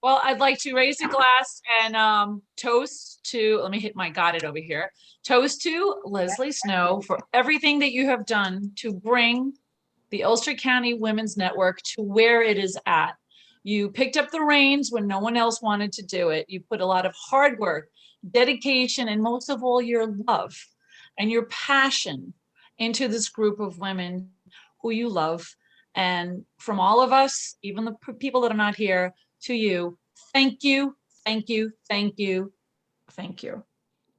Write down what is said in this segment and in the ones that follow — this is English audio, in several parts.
Well, I'd like to raise a glass and toast to, let me got it over here. Toast to Leslie Snow for everything that you have done to bring the Ulster County Women's Network to where it is at. You picked up the reins when no one else wanted to do it. You put a lot of hard work, dedication, and most of all, your love and your passion into this group of women who you love. And from all of us, even the people that are not here, to you, thank you, thank you, thank you, thank you.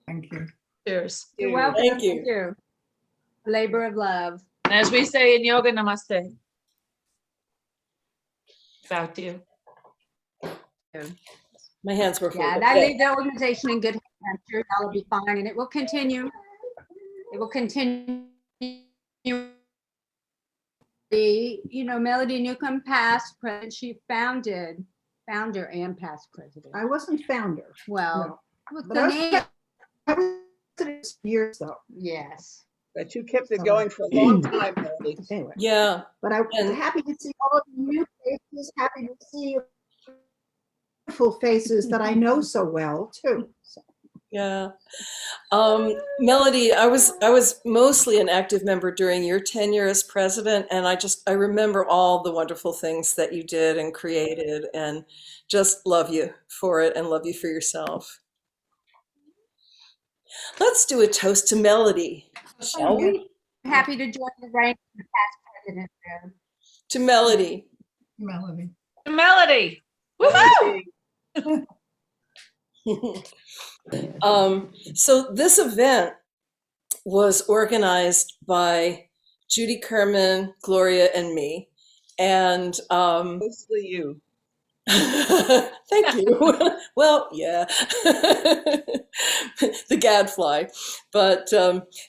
Thank you. Cheers. You're welcome. Thank you. Labor of love. And as we say in yoga, namaste. Back to you. My hands were full. Yeah, and I leave the organization in good hands. I'm sure that'll be fine, and it will continue. It will continue. Melody Newcombe, past president, she founder and past president. I wasn't founder. Well, no. with the name. I was years though. Yes. But you kept it going for a long time, Melody. Anyway. Yeah. But I'm happy to see all of the new faces, happy to see beautiful faces that I know so well too. So. Yeah. Melody, I was mostly an active member during your tenure as president, and I remember all the wonderful things that you did and created, and just love you for it and love you for yourself. Let's do a toast to Melody, shall we? I'm happy to join the ranks of the past president. To Melody. Melody. Melody. Woohoo! So this event was organized by Judy Kerman, Gloria, and me, and Mostly you. thank you. Well, yeah, the gadfly. But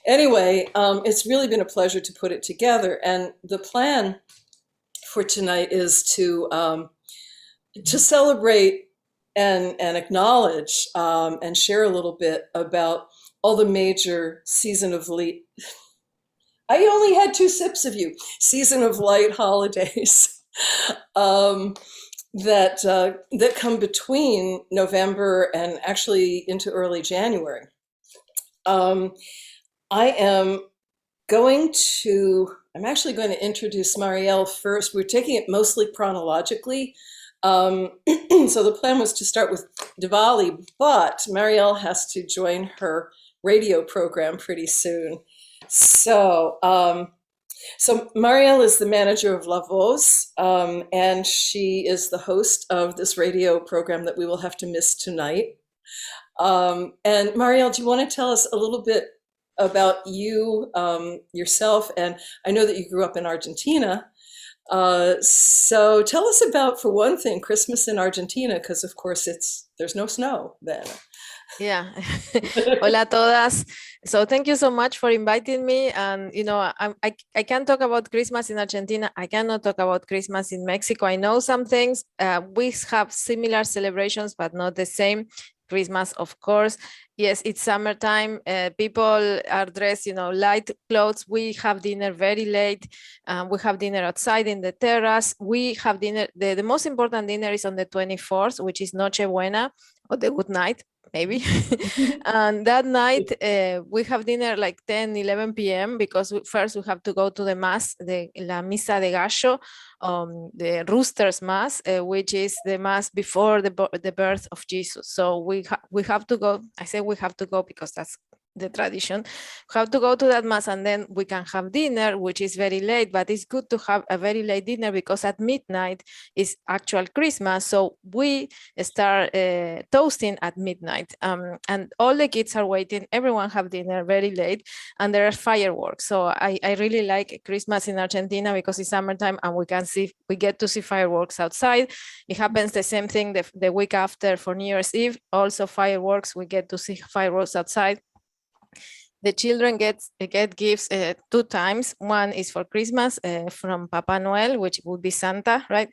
anyway, it's really been a pleasure to put it together, and the plan for tonight is to celebrate and acknowledge and share a little bit about all the major season of light. I only had 2 sips of you. Season of light holidays that come between November and actually into early January. I'm actually going to introduce Marielle first. We're taking it mostly chronologically. So the plan was to start with Diwali, but Marielle has to join her radio program pretty soon. So Marielle is the manager of La Voz, and she is the host of this radio program that we will have to miss tonight. And Marielle, do you want to tell us a little bit about you, yourself? And I know that you grew up in Argentina. So tell us about, for one thing, Christmas in Argentina, because of course there's no snow then. Yeah. Hola a todas. So thank you so much for inviting me. And I can talk about Christmas in Argentina. I cannot talk about Christmas in Mexico. I know some things. We have similar celebrations, but not the same. Christmas, of course. Yes, it's summertime. People are dressed, light clothes. We have dinner very late. We have dinner outside in the terrace. We have dinner. The most important dinner is on the 24th, which is Noche Buena, or the good night, maybe. And that night, we have dinner like 10, 11 p.m. because first we have to go to the mass, la misa de gallo, the rooster's mass, which is the mass before the birth of Jesus. So we have to go. I say we have to go because that's the tradition. We have to go to that mass, and then we can have dinner, which is very late, but it's good to have a very late dinner because at midnight is actual Christmas. So we start toasting at midnight, and all the kids are waiting. Everyone have dinner very late, and there are fireworks. So I really like Christmas in Argentina because it's summertime and we get to see fireworks outside. It happens the same thing the week after for New Year's Eve. Also fireworks, we get to see fireworks outside. The children get gifts 2 times. One is for Christmas from Papa Noel, which would be Santa, right?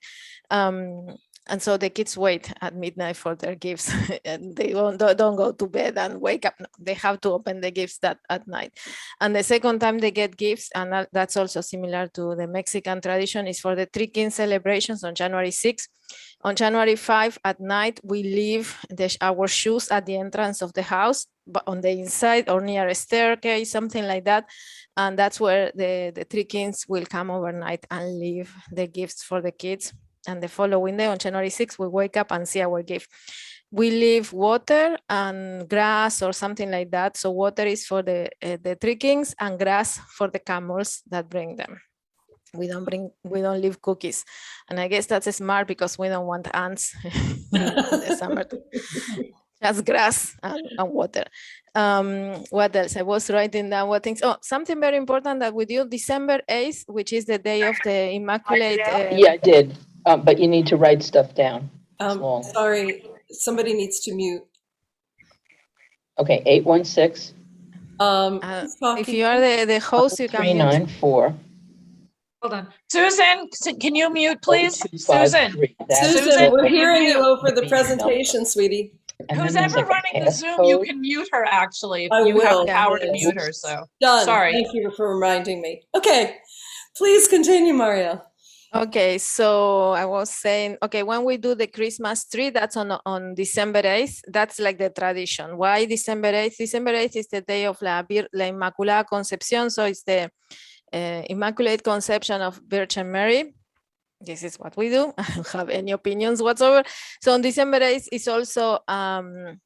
And so the kids wait at midnight for their gifts and they don't go to bed and wake up. No, they have to open the gifts that at night. And the second time they get gifts, and that's also similar to the Mexican tradition, is for the Three Kings celebrations on January 6th. On January 5 at night, we leave our shoes at the entrance of the house, but on the inside or near a staircase, something like that. And that's where the Three Kings will come overnight and leave the gifts for the kids. And the following day, on January 6th, we wake up and see our gift. We leave water and grass or something like that. So water is for the Three Kings and grass for the camels that bring them. We don't leave cookies. And I guess that's smart because we don't want ants in the summer. Just grass and water. What else? I was writing down what things. Oh, something very important that we do December 8th, which is the day of the Immaculate. Yeah, I did. But you need to write stuff down. It's long. Sorry, somebody needs to mute. Okay, 816. If you are the host, you can mute. 394. Hold on. Susan, can you mute, please? Susan. Susan, we're hearing you over the presentation, sweetie. Who's ever running the Zoom, you can mute her actually. If you have the power to mute her, so. Done. Sorry. Thank you for reminding me. Okay, please continue, Maria. Okay, so I was saying, okay, when we do the Christmas tree, that's on December 8th. That's like the tradition. Why December 8th? December 8th is the day of La Inmaculada Concepción. So it's the Immaculate Conception of Virgin Mary. This is what we do. I don't have any opinions whatsoever. So on December 8th is also a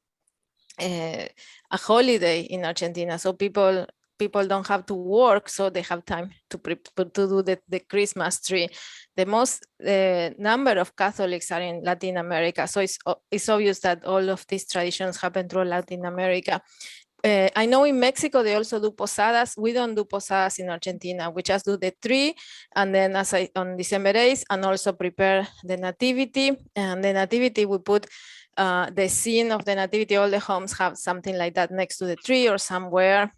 holiday in Argentina. So people don't have to work, so they have time to do the Christmas tree. The most number of Catholics are in Latin America. So it's obvious that all of these traditions happen through Latin America. I know in Mexico, they also do posadas. We don't do posadas in Argentina. We just do the tree. And then on December 8th, and also prepare the nativity. And the nativity, we put the scene of the nativity. All the homes have something like that next to the tree or somewhere.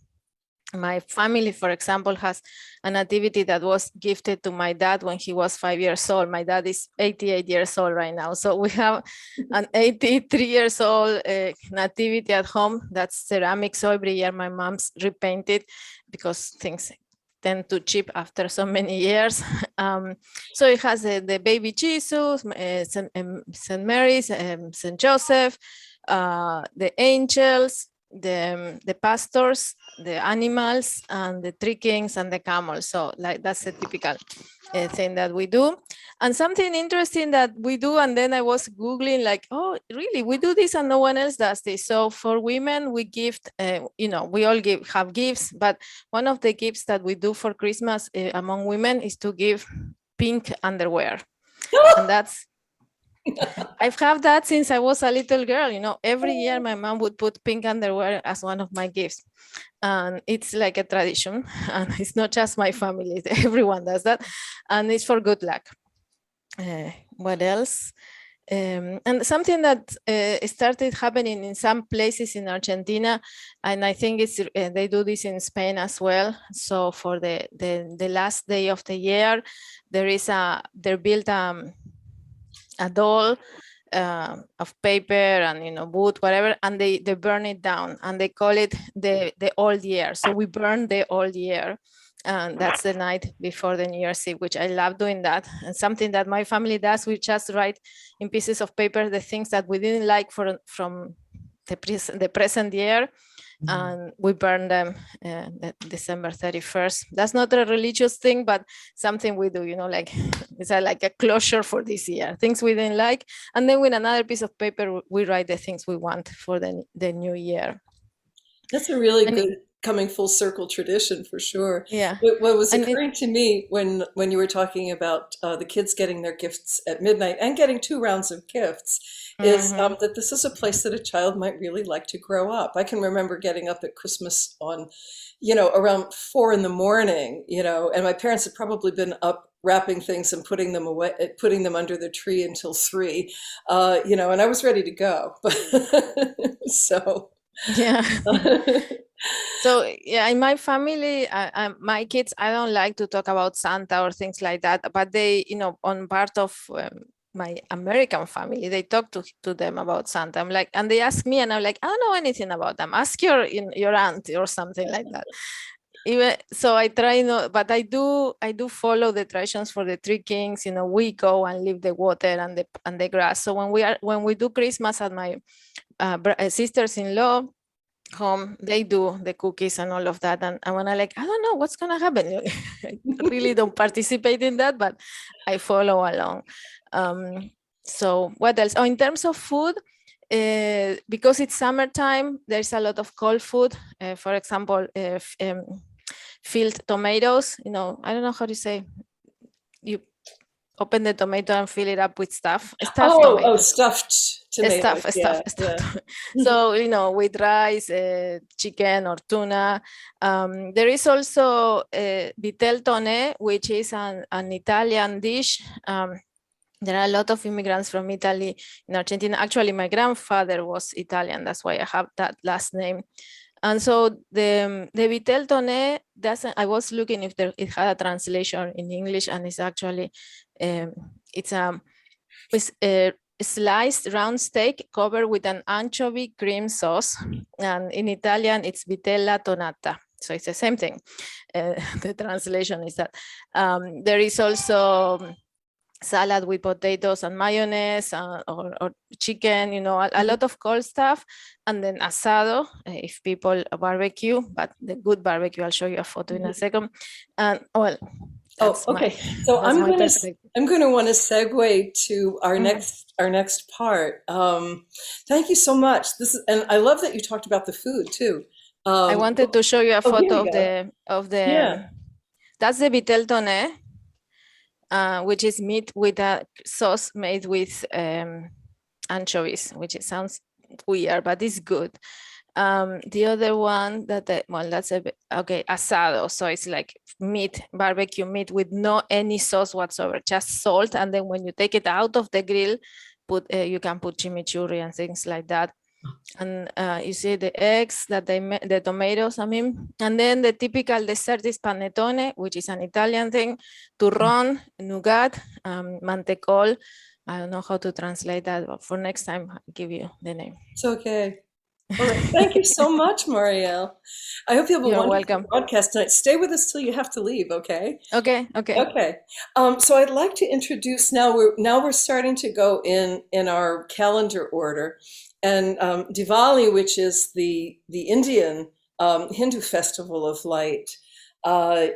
My family, for example, has a nativity that was gifted to my dad when he was 5 years old. My dad is 88 years old right now. So we have an 83 years old nativity at home. That's ceramic. So every year my mom's repainted because things tend to chip after so many years. So it has the baby Jesus, St. Mary's, St. Joseph, the angels, the pastors, the animals, and the Three Kings and the camels. So like that's a typical thing that we do. And something interesting that we do, and then I was Googling like, oh, really, we do this and no one else does this. So for women, we gift, we all have gifts, but one of the gifts that we do for Christmas among women is to give pink underwear. And that's, I've had that since I was a little girl. Every year my mom would put pink underwear as one of my gifts. And it's like a tradition. And it's not just my family, everyone does that. And it's for good luck. What else? And something that started happening in some places in Argentina, and I think it's they do this in Spain as well. So for the last day of the year, they're built a doll of paper and wood, whatever, and they burn it down and they call it the old year. So we burn the old year, and that's the night before the New Year's Eve, which I love doing that. And something that my family does, we just write in pieces of paper the things that we didn't like from the present year. And we burn them December 31st. That's not a religious thing, but something we do, like it's like a closure for this year, things we didn't like. And then with another piece of paper, we write the things we want for the new year. That's a really good coming full circle tradition for sure. Yeah. What was occurring to me when you were talking about the kids getting their gifts at midnight and getting 2 rounds of gifts is that this is a place that a child might really like to grow up. I can remember getting up at Christmas on, around 4 a.m, and my parents had probably been up wrapping things and putting them away, putting them under the tree until 3, and I was ready to go. So. Yeah. So yeah, in my family, my kids, I don't like to talk about Santa or things like that, but they, on part of my American family, they talk to them about Santa. I'm like, and they ask me, and I'm like, I don't know anything about them. Ask your aunt or something like that. Even so, I try but I do follow the traditions for the three kings. We go and leave the water and the grass. So when we do Christmas at my sisters-in-law home, they do the cookies and all of that. And when I don't know what's gonna happen. I really don't participate in that, but I follow along. So what else? Oh, in terms of food, because it's summertime, there's a lot of cold food. For example, field tomatoes. I don't know how to say. You open the tomato and fill it up with stuffed tomatoes. Stuffed tomatoes. Stuffed. So, with rice, chicken or tuna. There is also vitel toné, which is an Italian dish. There are a lot of immigrants from Italy in Argentina. Actually, my grandfather was Italian. That's why I have that last name. And so the vitel toné I was looking if it had a translation in English, and it's actually, it's a sliced round steak covered with an anchovy cream sauce. And in Italian, it's vitella tonata. So it's the same thing. The translation is that. There is also salad with potatoes and mayonnaise or chicken, a lot of cold stuff. And then asado, if people barbecue, but the good barbecue, I'll show you a photo in a second. And well, okay. So I'm going to want to segue to our next part. Thank you so much. And I love that you talked about the food too. I wanted to show you a photo of the Yeah. That's the vitel toné. Which is meat with a sauce made with anchovies, which it sounds weird, but it's good. The other one that's asado. So it's like barbecue meat with no any sauce whatsoever, just salt. And then when you take it out of the grill, you can put chimichurri and things like that. And you see the eggs the tomatoes, and then the typical dessert is panettone, which is an Italian thing, turron, nougat, mantecol. I don't know how to translate that, but for next time, I'll give you the name. It's okay. All right. Thank you so much, Marielle. I hope you have a wonderful broadcast tonight. Stay with us till you have to leave, okay? Okay. So I'd like to introduce now we're starting to go in our calendar order. And Diwali, which is the Indian Hindu festival of light,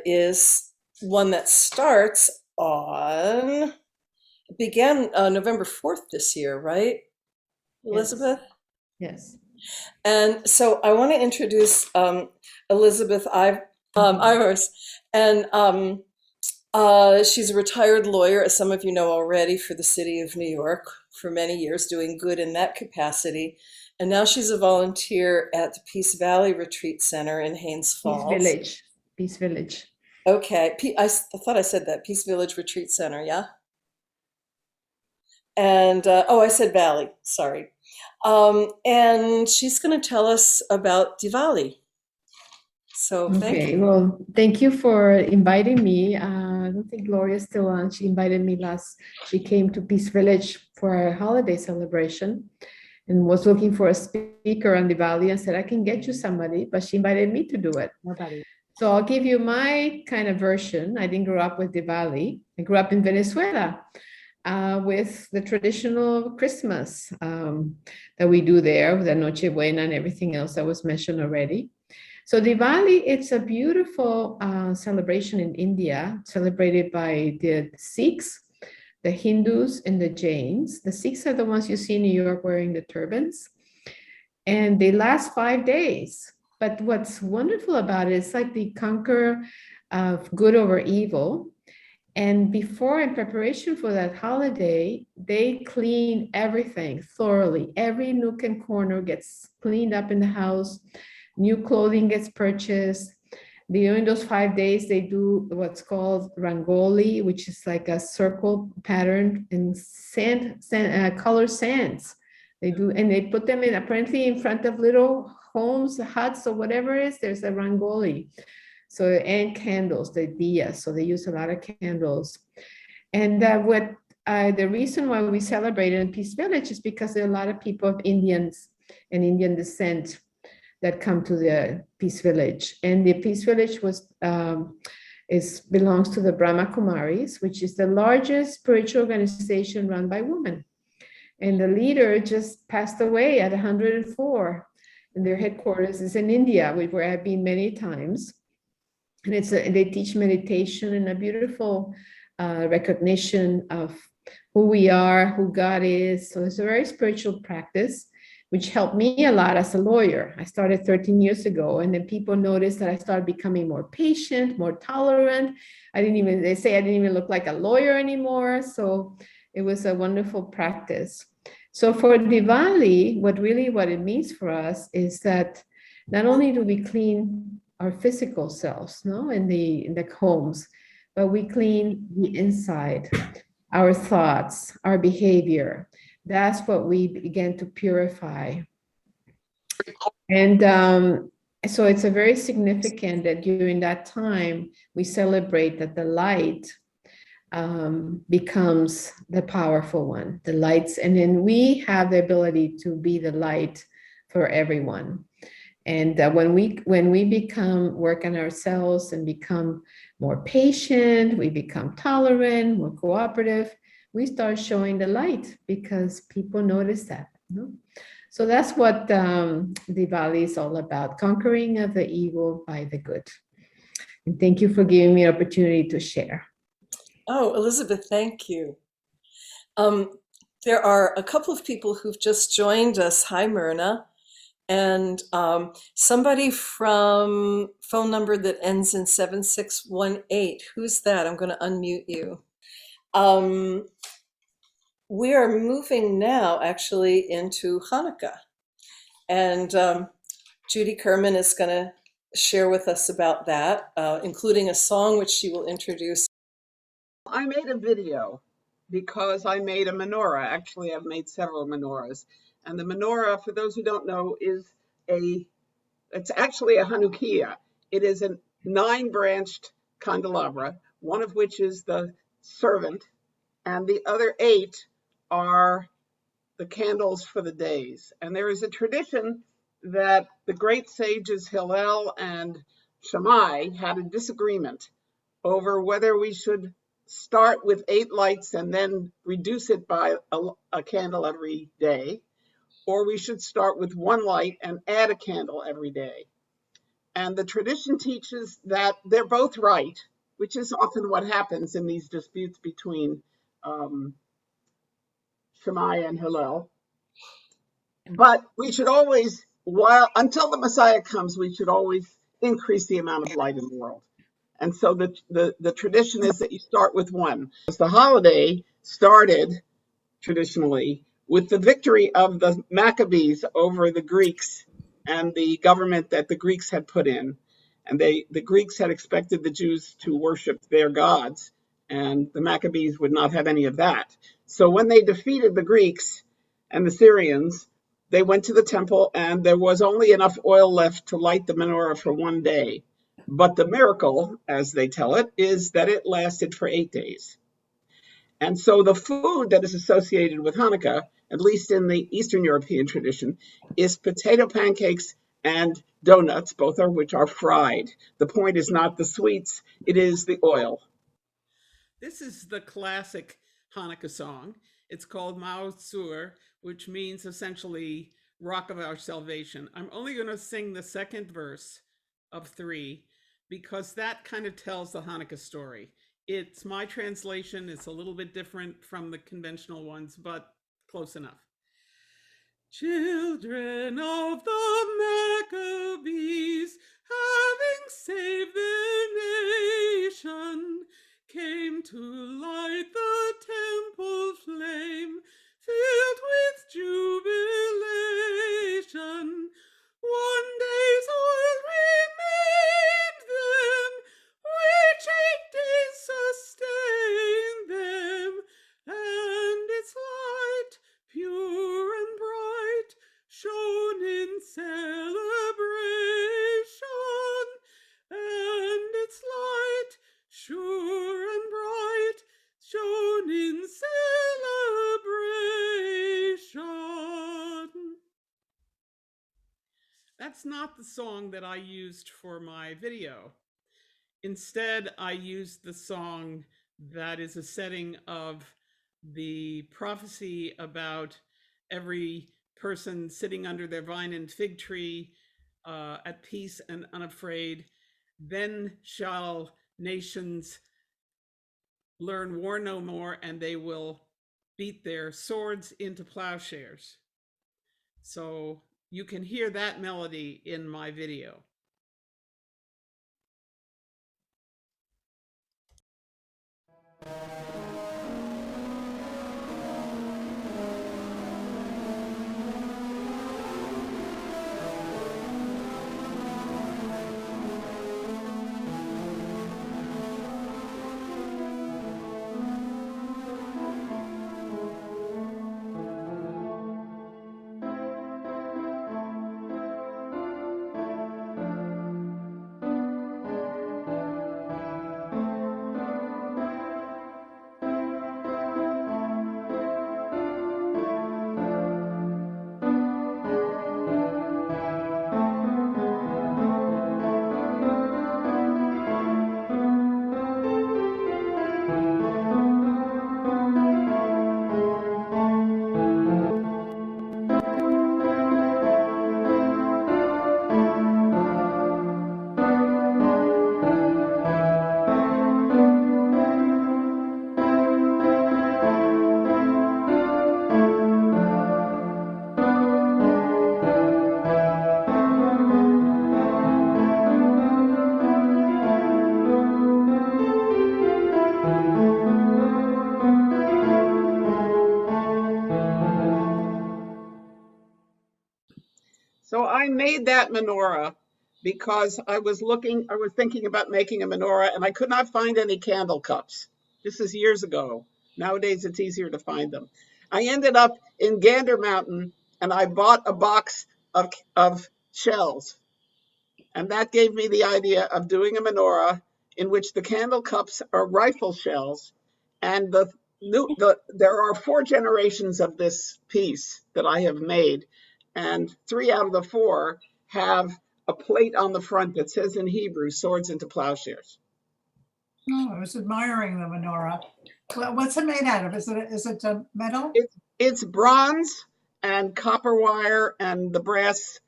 is one that began November 4th this year, right, Elizabeth? Yes. And so I want to introduce Elizabeth Ivers, and she's a retired lawyer, as some of you know already, for the city of New York for many years, doing good in that capacity. And now she's a volunteer at the Peace Valley Retreat Center in Haines Falls. Peace Village. Okay, I thought I said that, Peace Village Retreat Center, yeah? And, I said Valley, sorry. And she's going to tell us about Diwali. So thank you. Well, thank you for inviting me. I don't think Gloria's still on. She invited me she came to Peace Village for our holiday celebration and was looking for a speaker on Diwali and said, I can get you somebody, but she invited me to do it. So I'll give you my kind of version. I didn't grow up with Diwali. I grew up in Venezuela with the traditional Christmas that we do there, with the Noche Buena and everything else that was mentioned already. So Diwali, it's a beautiful celebration in India, celebrated by the Sikhs, the Hindus, and the Jains. The Sikhs are the ones you see in New York wearing the turbans. And they last 5 days. But what's wonderful about it is like the conquer of good over evil. And before, in preparation for that holiday, they clean everything thoroughly. Every nook and corner gets cleaned up in the house. New clothing gets purchased. During those 5 days, they do what's called rangoli, which is like a circle pattern in colored sands. They do, and they put them apparently in front of little homes, huts, or whatever it is. There's a rangoli. So, and candles, the diya. So they use a lot of candles. And what the reason why we celebrate in Peace Village is because there are a lot of people of Indians and Indian descent that come to the Peace Village. And the Peace Village belongs to the Brahma Kumaris, which is the largest spiritual organization run by women. And the leader just passed away at 104. And their headquarters is in India, where I've been many times. And they teach meditation and a beautiful recognition of who we are, who God is. So it's a very spiritual practice, which helped me a lot as a lawyer. I started 13 years ago, and then people noticed that I started becoming more patient, more tolerant. They say I didn't even look like a lawyer anymore. So it was a wonderful practice. So for Diwali, what it means for us is that not only do we clean our physical selves, in the homes, but we clean the inside, our thoughts, our behavior. That's what we begin to purify. And so it's a very significant that during that time, we celebrate that the light becomes the powerful one, the lights. And then we have the ability to be the light for everyone. And when we work on ourselves and become more patient, we become tolerant, more cooperative, we start showing the light because people notice that. So that's what Diwali is all about, conquering of the evil by the good. And thank you for giving me an opportunity to share. Oh, Elizabeth, thank you. There are a couple of people who've just joined us. Hi, Myrna. And somebody from phone number that ends in 7618. Who's that? I'm going to unmute you. We are moving now actually into Hanukkah. And Judy Kerman is going to share with us about that, including a song which she will introduce. I made a video because I made a menorah. Actually, I've made several menorahs. And the menorah, for those who don't know, it's actually a Hanukkah. It is a 9-branched candelabra, one of which is the servant, and the other 8 are the candles for the days. And there is a tradition that the great sages Hillel and Shammai had a disagreement over whether we should start with 8 lights and then reduce it by a candle every day, or we should start with 1 light and add a candle every day. And the tradition teaches that they're both right, which is often what happens in these disputes between Shammai and Hillel. But we should always, until the Messiah comes, we should always increase the amount of light in the world. And so the tradition is that you start with 1. The holiday started traditionally with the victory of the Maccabees over the Greeks and the government that the Greeks had put in. And the Greeks had expected the Jews to worship their gods, and the Maccabees would not have any of that. So when they defeated the Greeks and the Syrians, they went to the temple, and there was only enough oil left to light the menorah for 1 day. But the miracle, as they tell it, is that it lasted for 8 days. And so the food that is associated with Hanukkah, at least in the Eastern European tradition, is potato pancakes and donuts, both of which are fried. The point is not the sweets, it is the oil. This is the classic Hanukkah song. It's called Ma'od Tzur, which means essentially Rock of Our Salvation. I'm only going to sing the second verse of 3 because that kind of tells the Hanukkah story. It's my translation. It's a little bit different from the conventional ones, but close enough. Children of the Maccabees, having saved their nation, came to light the temple flame, filled with jubilation. 1 day's oil remained them, which 8 days sustained them, and its light, pure and bright, shone in celebration that's not the song that I used for my video. Instead, I used the song that is a setting of the prophecy about every person sitting under their vine and fig tree, at peace and unafraid. Then shall nations learn war no more, and they will beat their swords into plowshares. So you can hear that melody in my video. So I made that menorah because I was thinking about making a menorah and I could not find any candle cups. This is years ago. Nowadays it's easier to find them. I ended up in Gander Mountain and I bought a box of shells. And that gave me the idea of doing a menorah in which the candle cups are rifle shells. And there are 4 generations of this piece that I have made. And 3 out of the 4 have a plate on the front that says in Hebrew, swords into plowshares. Oh, I was admiring the menorah. Well, what's it made out of? Is it metal? It's bronze and copper wire and the brass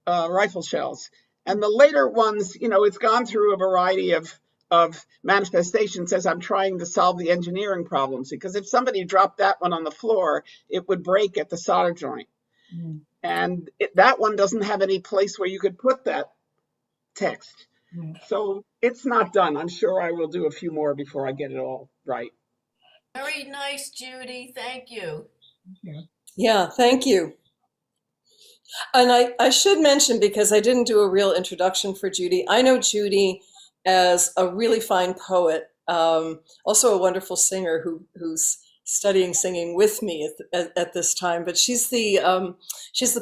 rifle shells. And the later ones, it's gone through a variety of manifestations as I'm trying to solve the engineering problems. Because if somebody dropped that one on the floor, it would break at the solder joint. Mm. And that one doesn't have any place where you could put that text. Mm. So it's not done. I'm sure I will do a few more before I get it all right. Very nice, Judy. Thank you. Yeah, thank you. And I should mention, because I didn't do a real introduction for Judy, I know Judy as a really fine poet, also a wonderful singer who's studying singing with me at this time. But she's the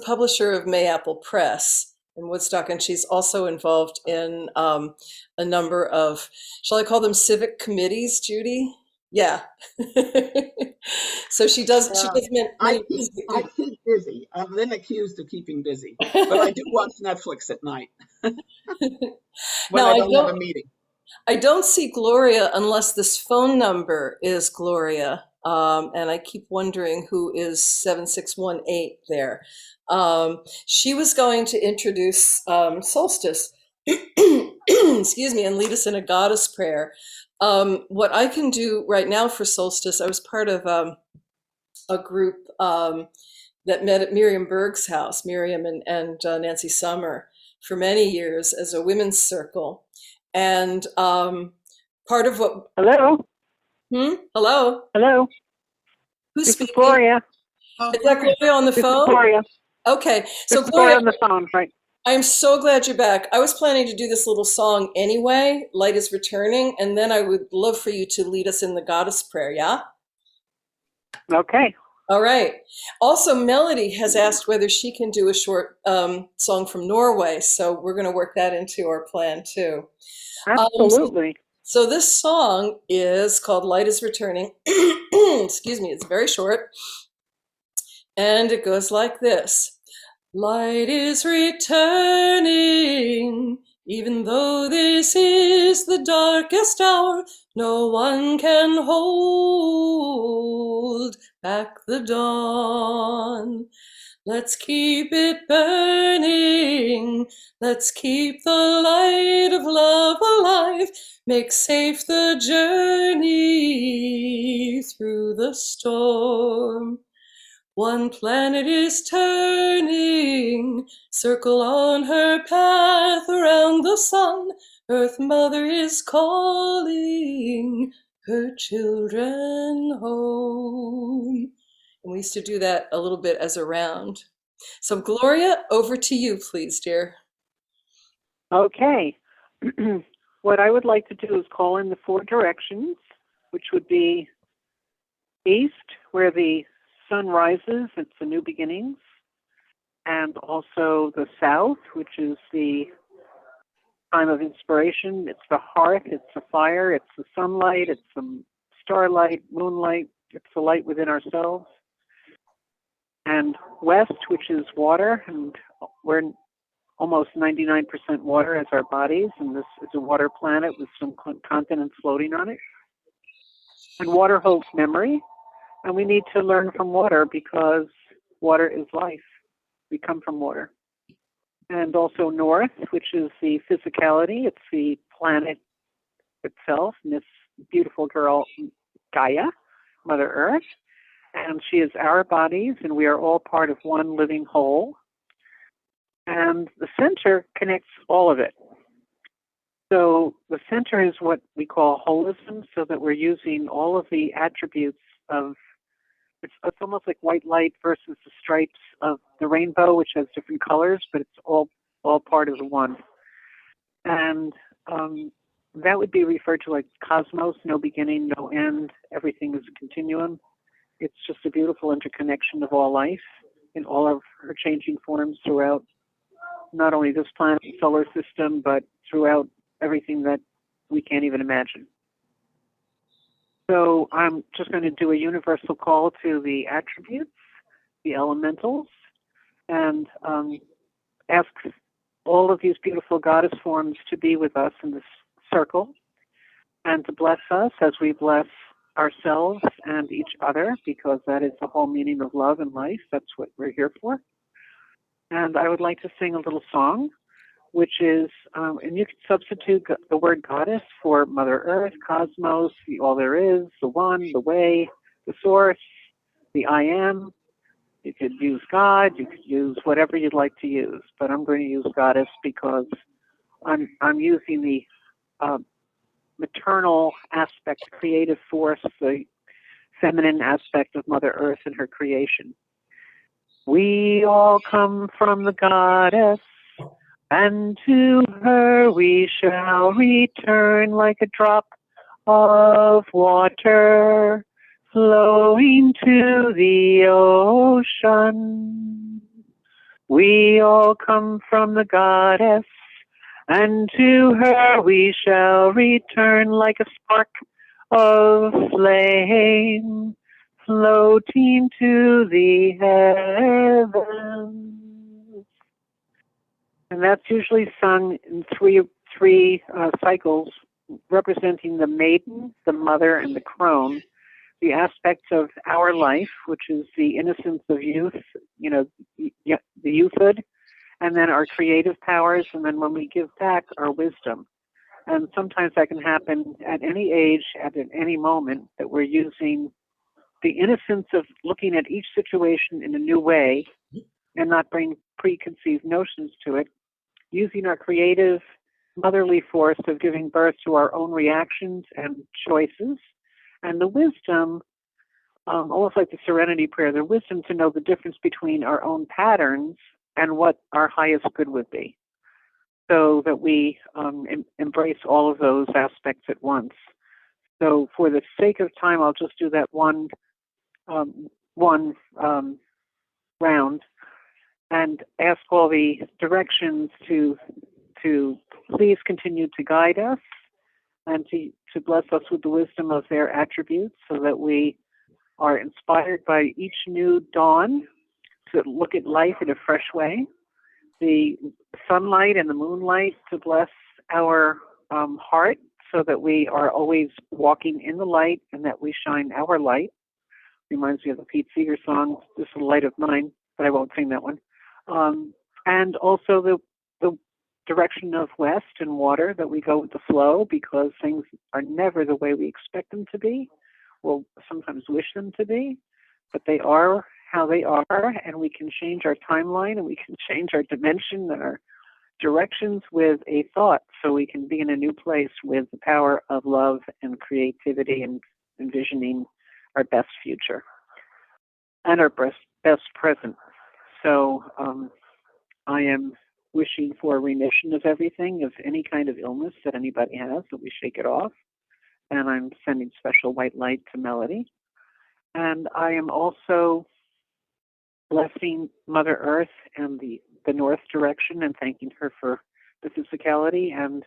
publisher of Mayapple Press in Woodstock, and she's also involved in a number of, shall I call them civic committees, Judy? Yeah. So she does. I keep busy. I've been accused of keeping busy, but I do watch Netflix at night when I don't have a meeting. I don't see Gloria unless this phone number is Gloria, and I keep wondering who is 7618 there. She was going to introduce Solstice, excuse me, and lead us in a goddess prayer. What I can do right now for Solstice, I was part of a group that met at Miriam Berg's house, Miriam and Nancy Summer, for many years as a women's circle. And part of what... Hello? Hello? Hello? Who's this speaking? Is Gloria. Is that Gloria on the phone? Is Gloria. Okay. So Gloria on the phone, right? I'm so glad you're back. I was planning to do this little song anyway, Light is Returning, and then I would love for you to lead us in the goddess prayer, yeah? Okay. All right. Also, Melody has asked whether she can do a short song from Norway, so we're going to work that into our plan too. Absolutely. So this song is called Light is Returning. Excuse me, it's very short. And it goes like this. Light is returning, even though this is the darkest hour. No one can hold back the dawn. Let's keep it burning. Let's keep the light of love alive. Make safe the journey through the storm. One planet is turning, circle on her path around the sun. Earth Mother is calling her children home. And we used to do that a little bit as a round. So Gloria, over to you, please, dear. Okay. What I would like to do is call in the 4 directions, which would be east, where the sun rises, it's the new beginnings, and also the south, which is the time of inspiration. It's the hearth, it's the fire, it's the sunlight, it's the starlight, moonlight, it's the light within ourselves. And west, which is water, and we're almost 99% water as our bodies, and this is a water planet with some continents floating on it. And water holds memory, and we need to learn from water because water is life. We come from water. And also north, which is the physicality. It's the planet itself, and this beautiful girl, Gaia, Mother Earth. And she is our bodies, and we are all part of one living whole. And the center connects all of it. So the center is what we call holism, so that we're using all of the attributes of, it's almost like white light versus the stripes of the rainbow, which has different colors, but it's all part of the one. And that would be referred to like cosmos, no beginning, no end. Everything is a continuum. It's just a beautiful interconnection of all life in all of her changing forms throughout not only this planet and solar system, but throughout everything that we can't even imagine. So I'm just going to do a universal call to the attributes, the elementals, and ask all of these beautiful goddess forms to be with us in this circle and to bless us as we bless ourselves and each other, because that is the whole meaning of love and life. That's what we're here for. And I would like to sing a little song, which is, and you can substitute the word goddess for Mother Earth, cosmos, the all there is, the one, the way, the source, the I am. You could use God, you could use whatever you'd like to use, but I'm going to use goddess because I'm using the maternal aspect, creative force, the feminine aspect of Mother Earth and her creation. We all come from the goddess, and to her we shall return like a drop of water flowing to the ocean. We all come from the goddess, and to her we shall return like a spark of flame floating to the heavens. And that's usually sung in three cycles, representing the maiden, the mother, and the crone, the aspects of our life, which is the innocence of youth, the youthhood, and then our creative powers, and then when we give back, our wisdom. And sometimes that can happen at any age, at any moment, that we're using the innocence of looking at each situation in a new way and not bring preconceived notions to it, using our creative motherly force of giving birth to our own reactions and choices, and the wisdom, almost like the serenity prayer, the wisdom to know the difference between our own patterns and what our highest good would be, so that we embrace all of those aspects at once. So for the sake of time, I'll just do that one round and ask all the directions to please continue to guide us and to bless us with the wisdom of their attributes, so that we are inspired by each new dawn to look at life in a fresh way. The sunlight and the moonlight to bless our heart so that we are always walking in the light and that we shine our light. Reminds me of the Pete Seeger song, "This is the Light of Mine," but I won't sing that one. And also the direction of west and water, that we go with the flow because things are never the way we expect them to be. We'll sometimes wish them to be, but they are how they are, and we can change our timeline and we can change our dimension and our directions with a thought, so we can be in a new place with the power of love and creativity and envisioning our best future and our best present. So I am wishing for remission of everything, of any kind of illness that anybody has, that we shake it off. And I'm sending special white light to Melody. And I am also blessing Mother Earth and the north direction and thanking her for the physicality and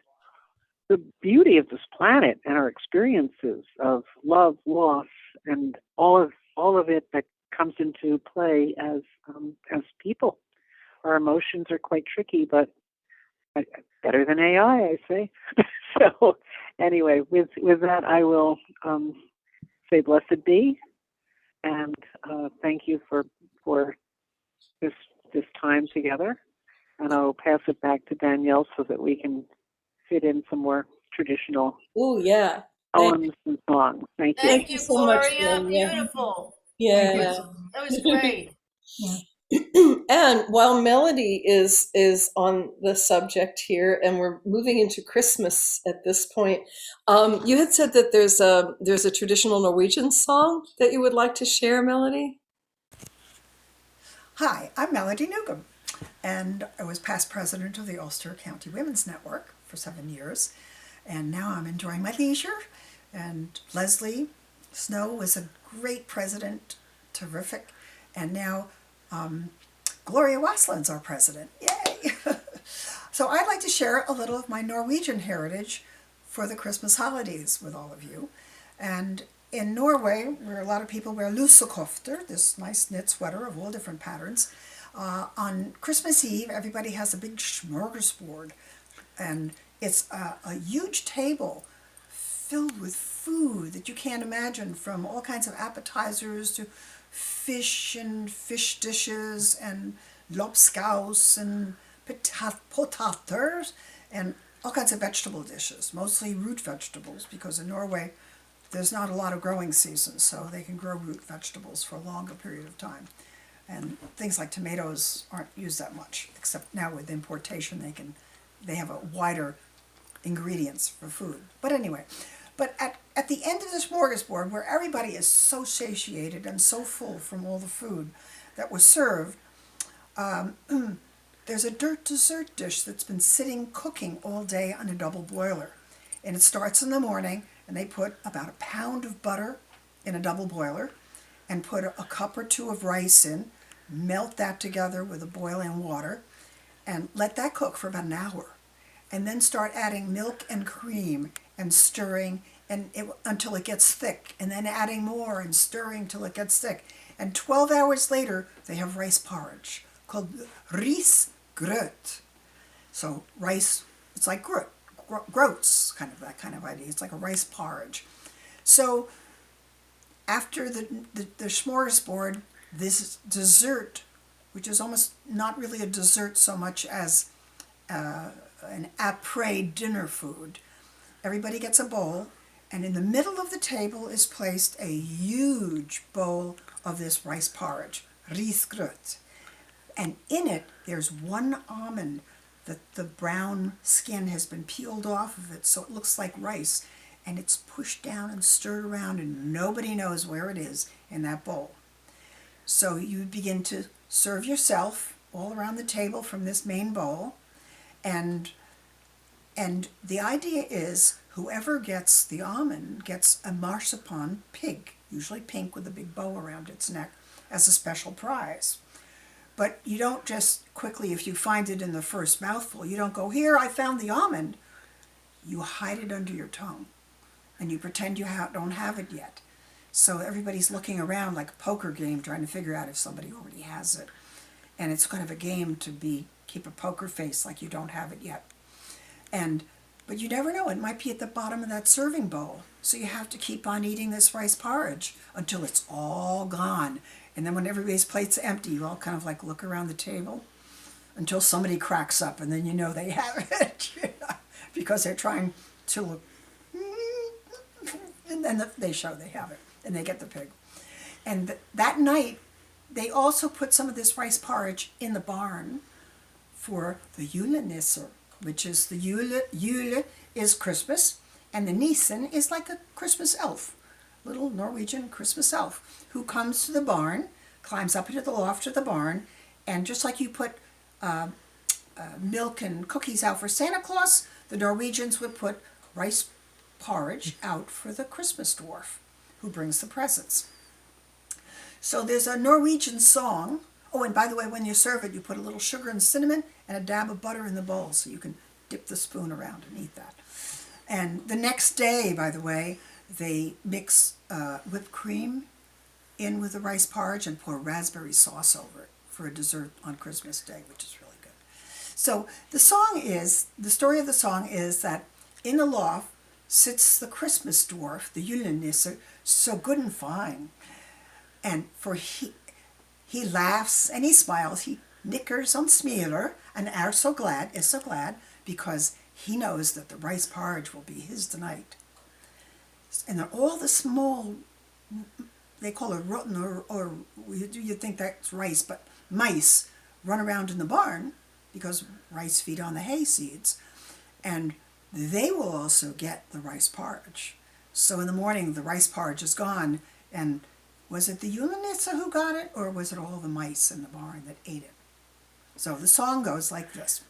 the beauty of this planet and our experiences of love, loss, and all of it that comes into play as people. Our emotions are quite tricky, but better than AI, I say. So anyway, with that, I will say blessed be, and thank you for this time together. And I'll pass it back to Danielle so that we can fit in some more traditional poems and songs. Thank you. Thank you so much, Gloria. Gloria. Beautiful. Yeah. That was great. And while Melody is on the subject here, and we're moving into Christmas at this point, you had said that there's a traditional Norwegian song that you would like to share, Melody? Hi, I'm Melody Newcombe, and I was past president of the Ulster County Women's Network for 7 years, and now I'm enjoying my leisure. And Leslie Snow was a great president, terrific, and now Gloria Wasland's our president. Yay! So I'd like to share a little of my Norwegian heritage for the Christmas holidays with all of you. And in Norway, where a lot of people wear lusekofter, this nice knit sweater of all different patterns, on Christmas Eve, everybody has a big smorgasbord. And it's a huge table filled with food that you can't imagine, from all kinds of appetizers to fish and fish dishes and lobskaus and potaters and all kinds of vegetable dishes, mostly root vegetables, because in Norway there's not a lot of growing seasons, so they can grow root vegetables for a longer period of time. And things like tomatoes aren't used that much, except now with importation they have a wider ingredients for food. But anyway, at the end of the smorgasbord, where everybody is so satiated and so full from all the food that was served, there's a dessert dish that's been sitting cooking all day on a double boiler. And it starts in the morning, and they put about a pound of butter in a double boiler and put a cup or two of rice in, melt that together with the boiling water, and let that cook for about an hour. And then start adding milk and cream and stirring until it gets thick, and then adding more and stirring till it gets thick. And 12 hours later, they have rice porridge called risgrøt. So rice, it's like groats, kind of that kind of idea. It's like a rice porridge. So after the smorgasbord, this dessert, which is almost not really a dessert so much as an après dinner food. Everybody gets a bowl, and in the middle of the table is placed a huge bowl of this rice porridge, risgrøt. And in it, there's one almond that the brown skin has been peeled off of it, so it looks like rice, and it's pushed down and stirred around, and nobody knows where it is in that bowl. So you begin to serve yourself all around the table from this main bowl, and the idea is whoever gets the almond gets a marzipan pig, usually pink with a big bow around its neck, as a special prize. But you don't just quickly, if you find it in the first mouthful, you don't go, "Here, I found the almond." You hide it under your tongue, and you pretend you don't have it yet. So everybody's looking around like a poker game trying to figure out if somebody already has it. and it's kind of a game to keep a poker face like you don't have it yet. But you never know, it might be at the bottom of that serving bowl. So you have to keep on eating this rice porridge until it's all gone. And then when everybody's plate's empty, you all kind of like look around the table until somebody cracks up, and then you know they have it, because they're trying to look, and then they show they have it, and they get the pig. And that night, they also put some of this rice porridge in the barn for the julenisser, which is the Jule is Christmas, and the Nissen is like a Christmas elf, little Norwegian Christmas elf, who comes to the barn, climbs up into the loft of the barn, and just like you put milk and cookies out for Santa Claus, the Norwegians would put rice porridge out for the Christmas dwarf, who brings the presents. So there's a Norwegian song. Oh, and by the way, when you serve it, you put a little sugar and cinnamon and a dab of butter in the bowl, so you can dip the spoon around and eat that. And the next day, by the way, they mix whipped cream in with the rice porridge and pour raspberry sauce over it for a dessert on Christmas Day, which is really good. So the story of the song is that in the loft sits the Christmas dwarf, the julenisse, so good and fine. And he laughs and he smiles, he knickers on smiler, and is so glad, because he knows that the rice porridge will be his tonight. And all the small, they call it rotten, or you think that's rice, but mice run around in the barn, because rice feed on the hay seeds, and they will also get the rice porridge. So in the morning, the rice porridge is gone, and was it the julenisse who got it, or was it all the mice in the barn that ate it? So the song goes like this.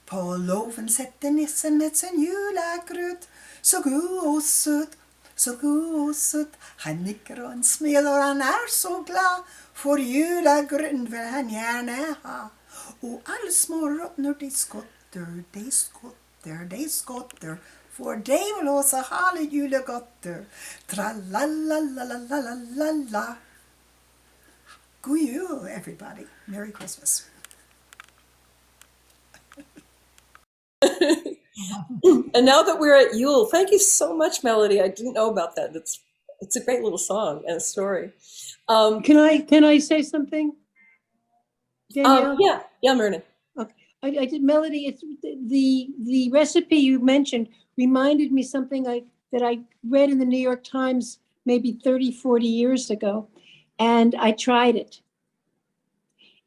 På låven sätter nissen ett sin julegröt, så god och söt, så god och söt. Han nickar och han smelar och han är så glad, för julegröten vill han gärna ha. Och alla små råttor de skotter, for de vill ha så härligt julegotter. Tra-la-la-la-la-la-la-la. God jul, everybody. Merry Christmas. And now that we're at Yule, thank you so much, Melody. I didn't know about that. It's a great little song and a story. Can I say something, Danielle? Yeah, Myrna. Okay. I did, Melody. It's the recipe you mentioned reminded me something that I read in the New York Times maybe 30, 40 years ago, and I tried it.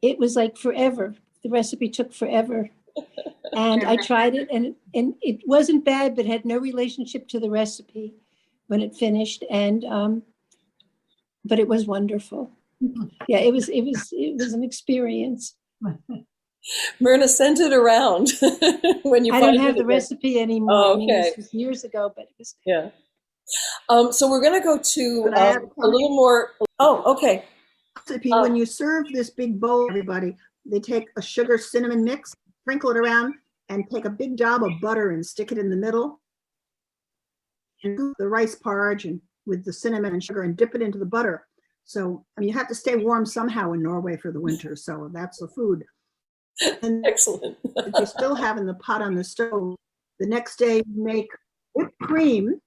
It was like forever. The recipe took forever. And I tried it, and it wasn't bad, but had no relationship to the recipe when it finished. And but it was wonderful. Yeah, it was an experience. Myrna, send it around when you. I don't have the recipe anymore. Oh, okay. I mean, this was years ago, but it was. Yeah. So we're going to go to a little more. Oh, okay. Recipe, when you serve this big bowl, everybody, they take a sugar cinnamon mix, sprinkle it around, and take a big dob of butter and stick it in the middle. And do the rice porridge and with the cinnamon and sugar and dip it into the butter. So, I mean, you have to stay warm somehow in Norway for the winter. So that's the food. And excellent. if you're still having the pot on the stove, the next day you make whipped cream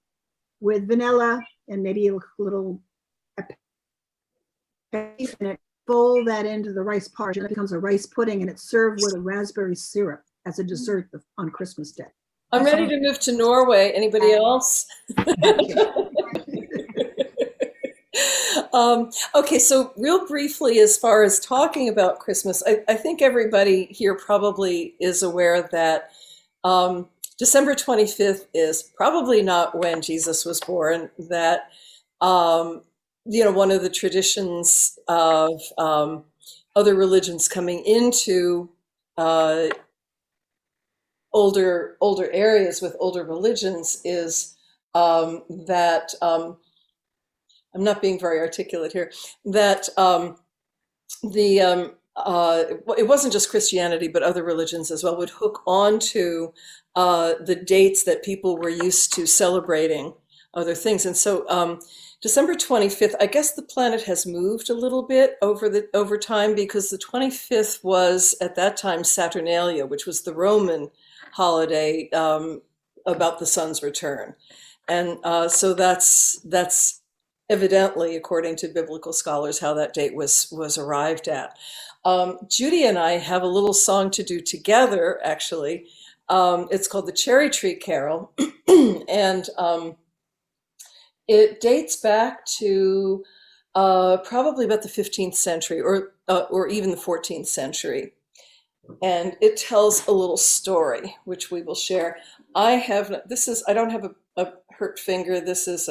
with vanilla and maybe a little beef in it. Fold that into the rice porridge, and it becomes a rice pudding, and it's served with a raspberry syrup as a dessert on Christmas Day. I'm ready to move to Norway. Anybody else? Okay, so real briefly, as far as talking about Christmas, I think everybody here probably is aware that December 25th is probably not when Jesus was born, that one of the traditions of other religions coming into older areas with older religions is that I'm not being very articulate here, that it wasn't just Christianity, but other religions as well would hook onto the dates that people were used to celebrating other things. And so December 25th, I guess the planet has moved a little bit over time, because the 25th was at that time Saturnalia, which was the Roman holiday about the sun's return. And so that's evidently, according to biblical scholars, how that date was arrived at. Judy and I have a little song to do together, actually. It's called the Cherry Tree Carol, and it dates back to probably about the 15th century, or even the 14th century. And it tells a little story, which we will share. I don't have a hurt finger. This is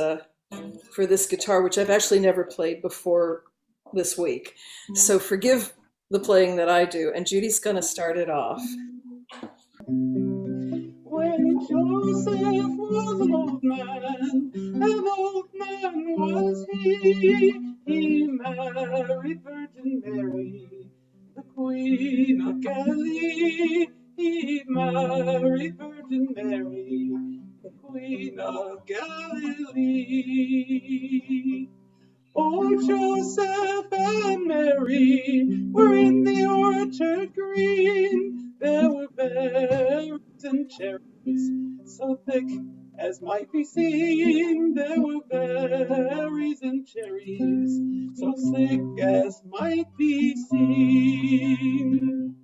for this guitar, which I've actually never played before this week. So forgive the playing that I do. And Judy's going to start it off. When Joseph was an old man was he married Virgin Mary, the Queen of Galilee. He married Virgin Mary, the Queen of Galilee. Oh, Joseph and Mary were in the orchard green. There were berries and cherries so thick as might be seen. There were berries and cherries so thick as might be seen.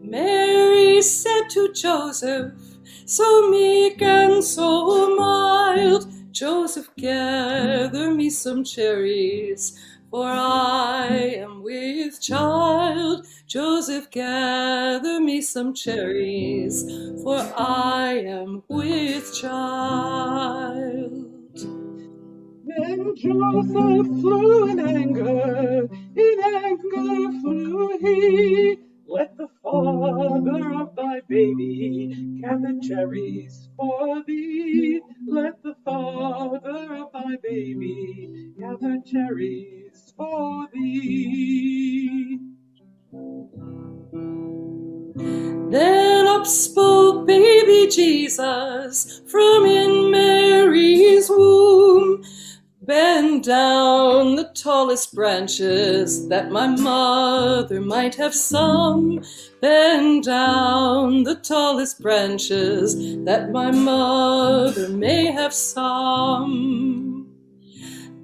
Mary said to Joseph, so meek and so mild, Joseph, gather me some cherries, for I am with child. Joseph, gather me some cherries, for I am with child. Then Joseph flew in anger flew he. Let the father of thy baby gather cherries for thee. Let the father of thy baby gather cherries for thee. Then up spoke baby Jesus from in Mary's womb. Bend down the tallest branches, that my mother might have some. Bend down the tallest branches, that my mother may have some.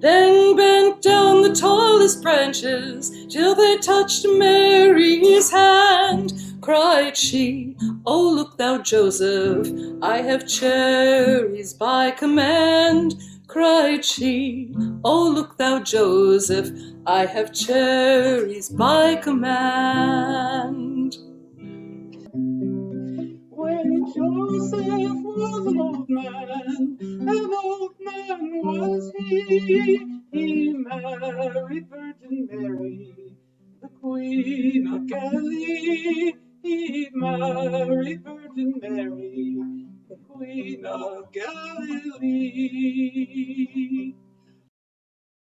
Then bent down the tallest branches, till they touched Mary's hand. Cried she, oh, look thou, Joseph, I have cherries by command. Cried she, oh, look thou, Joseph, I have cherries by command. When Joseph was an old man was he married Virgin Mary, the Queen of Galilee. He married Virgin Mary, the Queen of Galilee.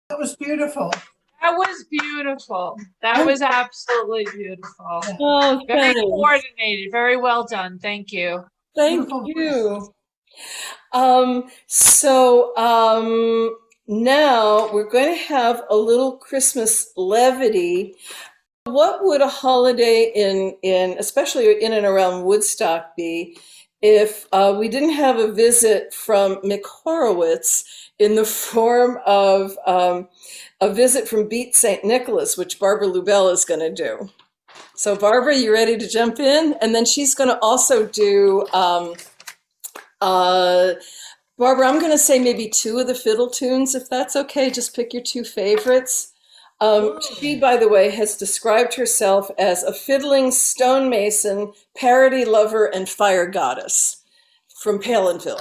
That was beautiful. That was beautiful. That was absolutely beautiful. Oh, Very thanks. coordinated. Very well done. Thank you. Thank you. Now we're going to have a little Christmas levity. What would a holiday especially in and around Woodstock be if we didn't have a visit from Mick Horowitz in the form of a visit from Beat St. Nicholas, which Barbara Lubell is going to do. So Barbara, you ready to jump in? And then she's going to also do, Barbara, I'm going to say maybe 2 of the fiddle tunes, if that's okay. Just pick your 2 favorites. She, by the way, has described herself as a fiddling stonemason, parody lover, and fire goddess from Palinville.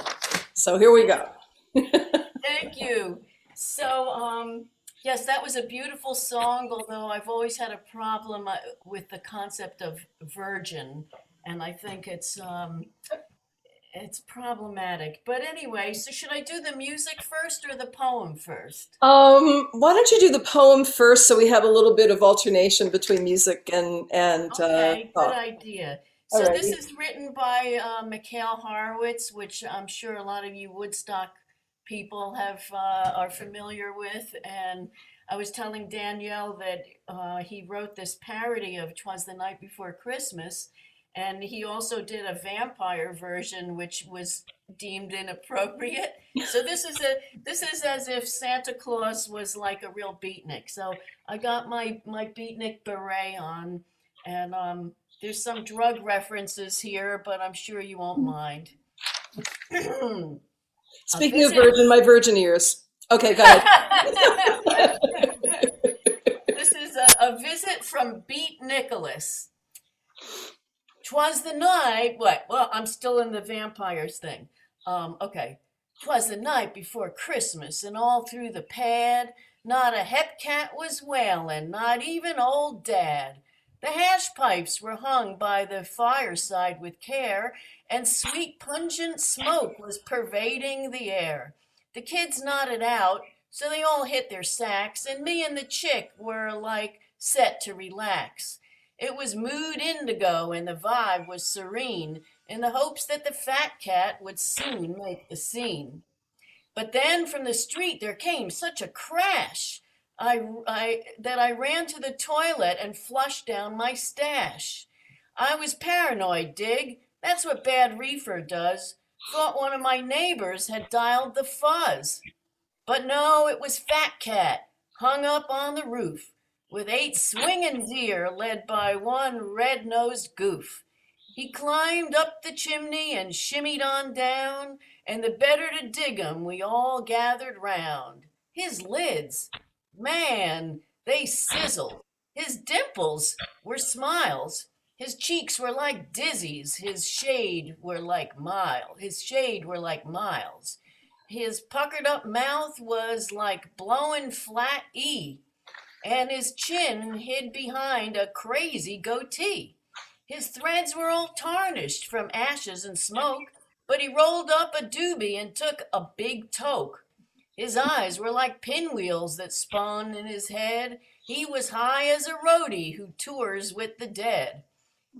So here we go. Thank you. So, yes, that was a beautiful song, although I've always had a problem with the concept of virgin, and I think it's problematic. But anyway, so should I do the music first or the poem first? Why don't you do the poem first, so we have a little bit of alternation between music and Okay, talk. good idea. So this Alrighty. is written by Mikhail Horowitz, which I'm sure a lot of you Woodstock people have are familiar with. And I was telling Danielle that he wrote this parody of "'Twas the Night Before Christmas," and he also did a vampire version, which was deemed inappropriate. So this is as if Santa Claus was like a real beatnik. So I got my beatnik beret on, and there's some drug references here, but I'm sure you won't mind. Speaking of virgin, my virgin ears. Okay, go ahead. This is a visit from Beat Nicholas. "'Twas the night, what? Well, I'm still in the vampires thing. Okay. "'Twas the night before Christmas, and all through the pad, not a hep cat was wailing, not even old Dad. The hash pipes were hung by the fireside with care, and sweet pungent smoke was pervading the air. The kids nodded out, so they all hit their sacks, and me and the chick were like set to relax. It was mood indigo, and the vibe was serene, in the hopes that the fat cat would soon make the scene. But then from the street there came such a crash that I ran to the toilet and flushed down my stash. I was paranoid, Dig. That's what bad reefer does. Thought one of my neighbors had dialed the fuzz. But no, it was Fat Cat, hung up on the roof, with 8 swinging deer led by one red-nosed goof. He climbed up the chimney and shimmied on down, and the better to dig 'em, we all gathered round. His lids, man, they sizzled. His dimples were smiles. His cheeks were like dizzies. His shade were like miles. His puckered up mouth was like blowing flat E, and his chin hid behind a crazy goatee. His threads were all tarnished from ashes and smoke, but he rolled up a doobie and took a big toke. His eyes were like pinwheels that spun in his head. He was high as a roadie who tours with the dead.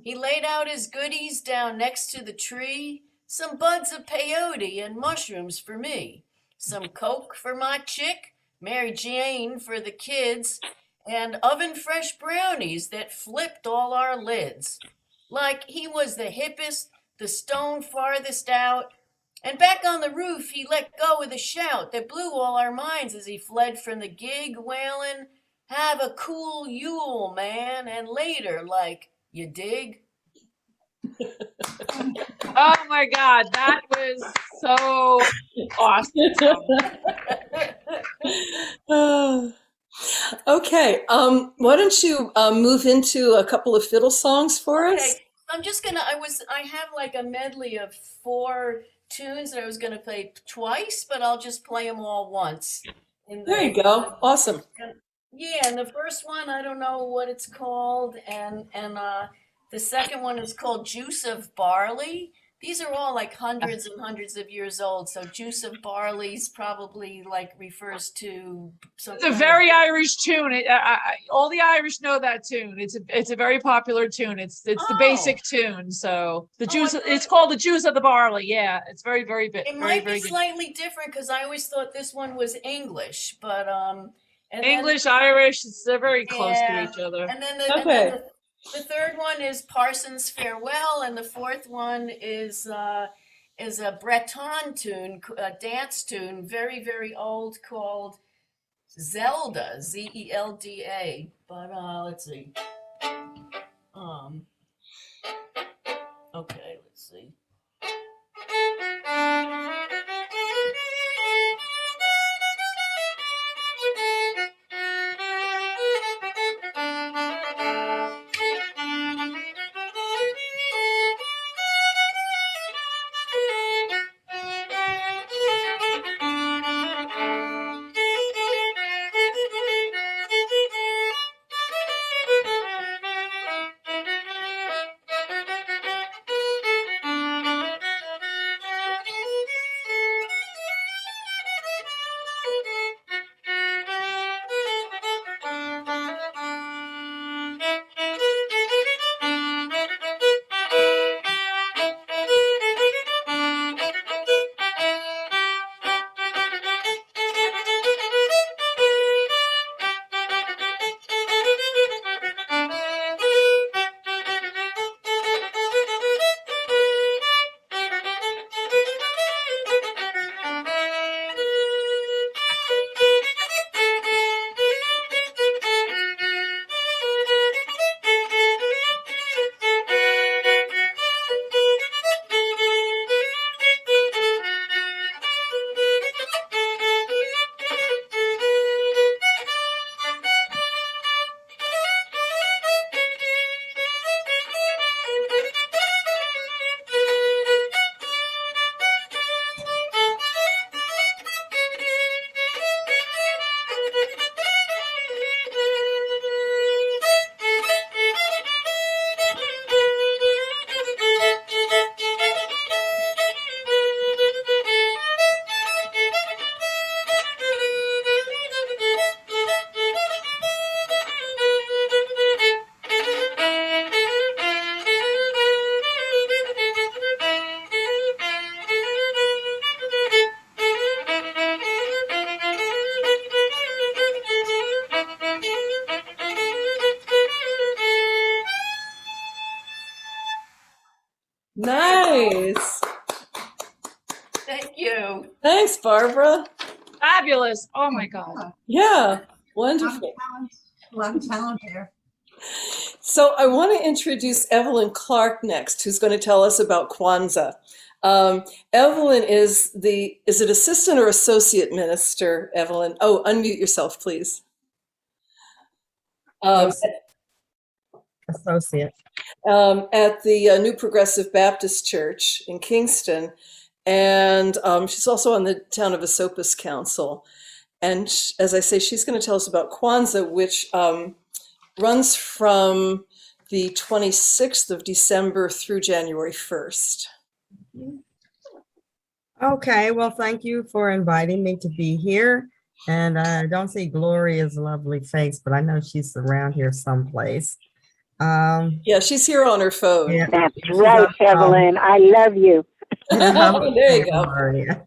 He laid out his goodies down next to the tree, some buds of peyote and mushrooms for me, some coke for my chick, Mary Jane for the kids, and oven fresh brownies that flipped all our lids. Like he was the hippest, the stone farthest out. And back on the roof, he let go with a shout that blew all our minds as he fled from the gig, wailing, "Have a cool Yule, man, and later, like, you dig?" Oh my God, that was so awesome. Okay, why don't you move into a couple of fiddle songs for us? Okay, I'm just gonna, I have like a medley of 4 tunes that I was gonna play twice, but I'll just play them all once. There you go. Awesome. Yeah, and the first one, I don't know what it's called, and the second one is called Juice of Barley. These are all like hundreds and hundreds of years old, so Juice of Barley's probably like refers to It's something. a very Irish tune. All the Irish know that tune. It's a very popular tune. It's the basic tune. So the juice. It's called the Juice of the Barley. Yeah, it's very It might be slightly different because I always thought this one was English, but and English, then, Irish. They're very close to each other. And then the third one is Parson's Farewell, and the fourth one is a Breton tune, a dance tune, very, very old, called Zelda, Zelda. But let's see. Okay, let's see. Nice. Thank you. Thanks, Barbara. Fabulous. Oh my God. Yeah, wonderful. A lot of talent there. So I want to introduce Evelyn Clark next, who's going to tell us about Kwanzaa. Evelyn is it assistant or associate minister, Evelyn? Oh, unmute yourself, please. Associate. At the New Progressive Baptist Church in Kingston. And she's also on the Town of Esopus Council. And as I say, she's going to tell us about Kwanzaa, which runs from the 26th of December through January 1st. Okay, well, thank you for inviting me to be here. And I don't see Gloria's lovely face, but I know she's around here someplace. Yeah, she's here on her phone. Yeah, That's right, Evelyn. I love you. There you go. Gloria.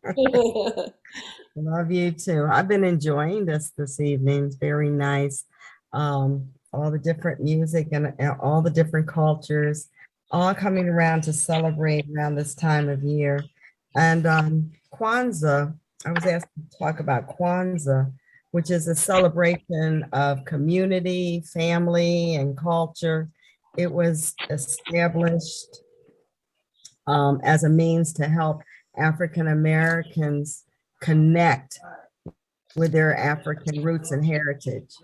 Love you too. I've been enjoying this evening. It's very nice. All the different music and all the different cultures, all coming around to celebrate around this time of year. And Kwanzaa, I was asked to talk about Kwanzaa, which is a celebration of community, family, and culture. It was established as a means to help African Americans connect with their African roots and heritage.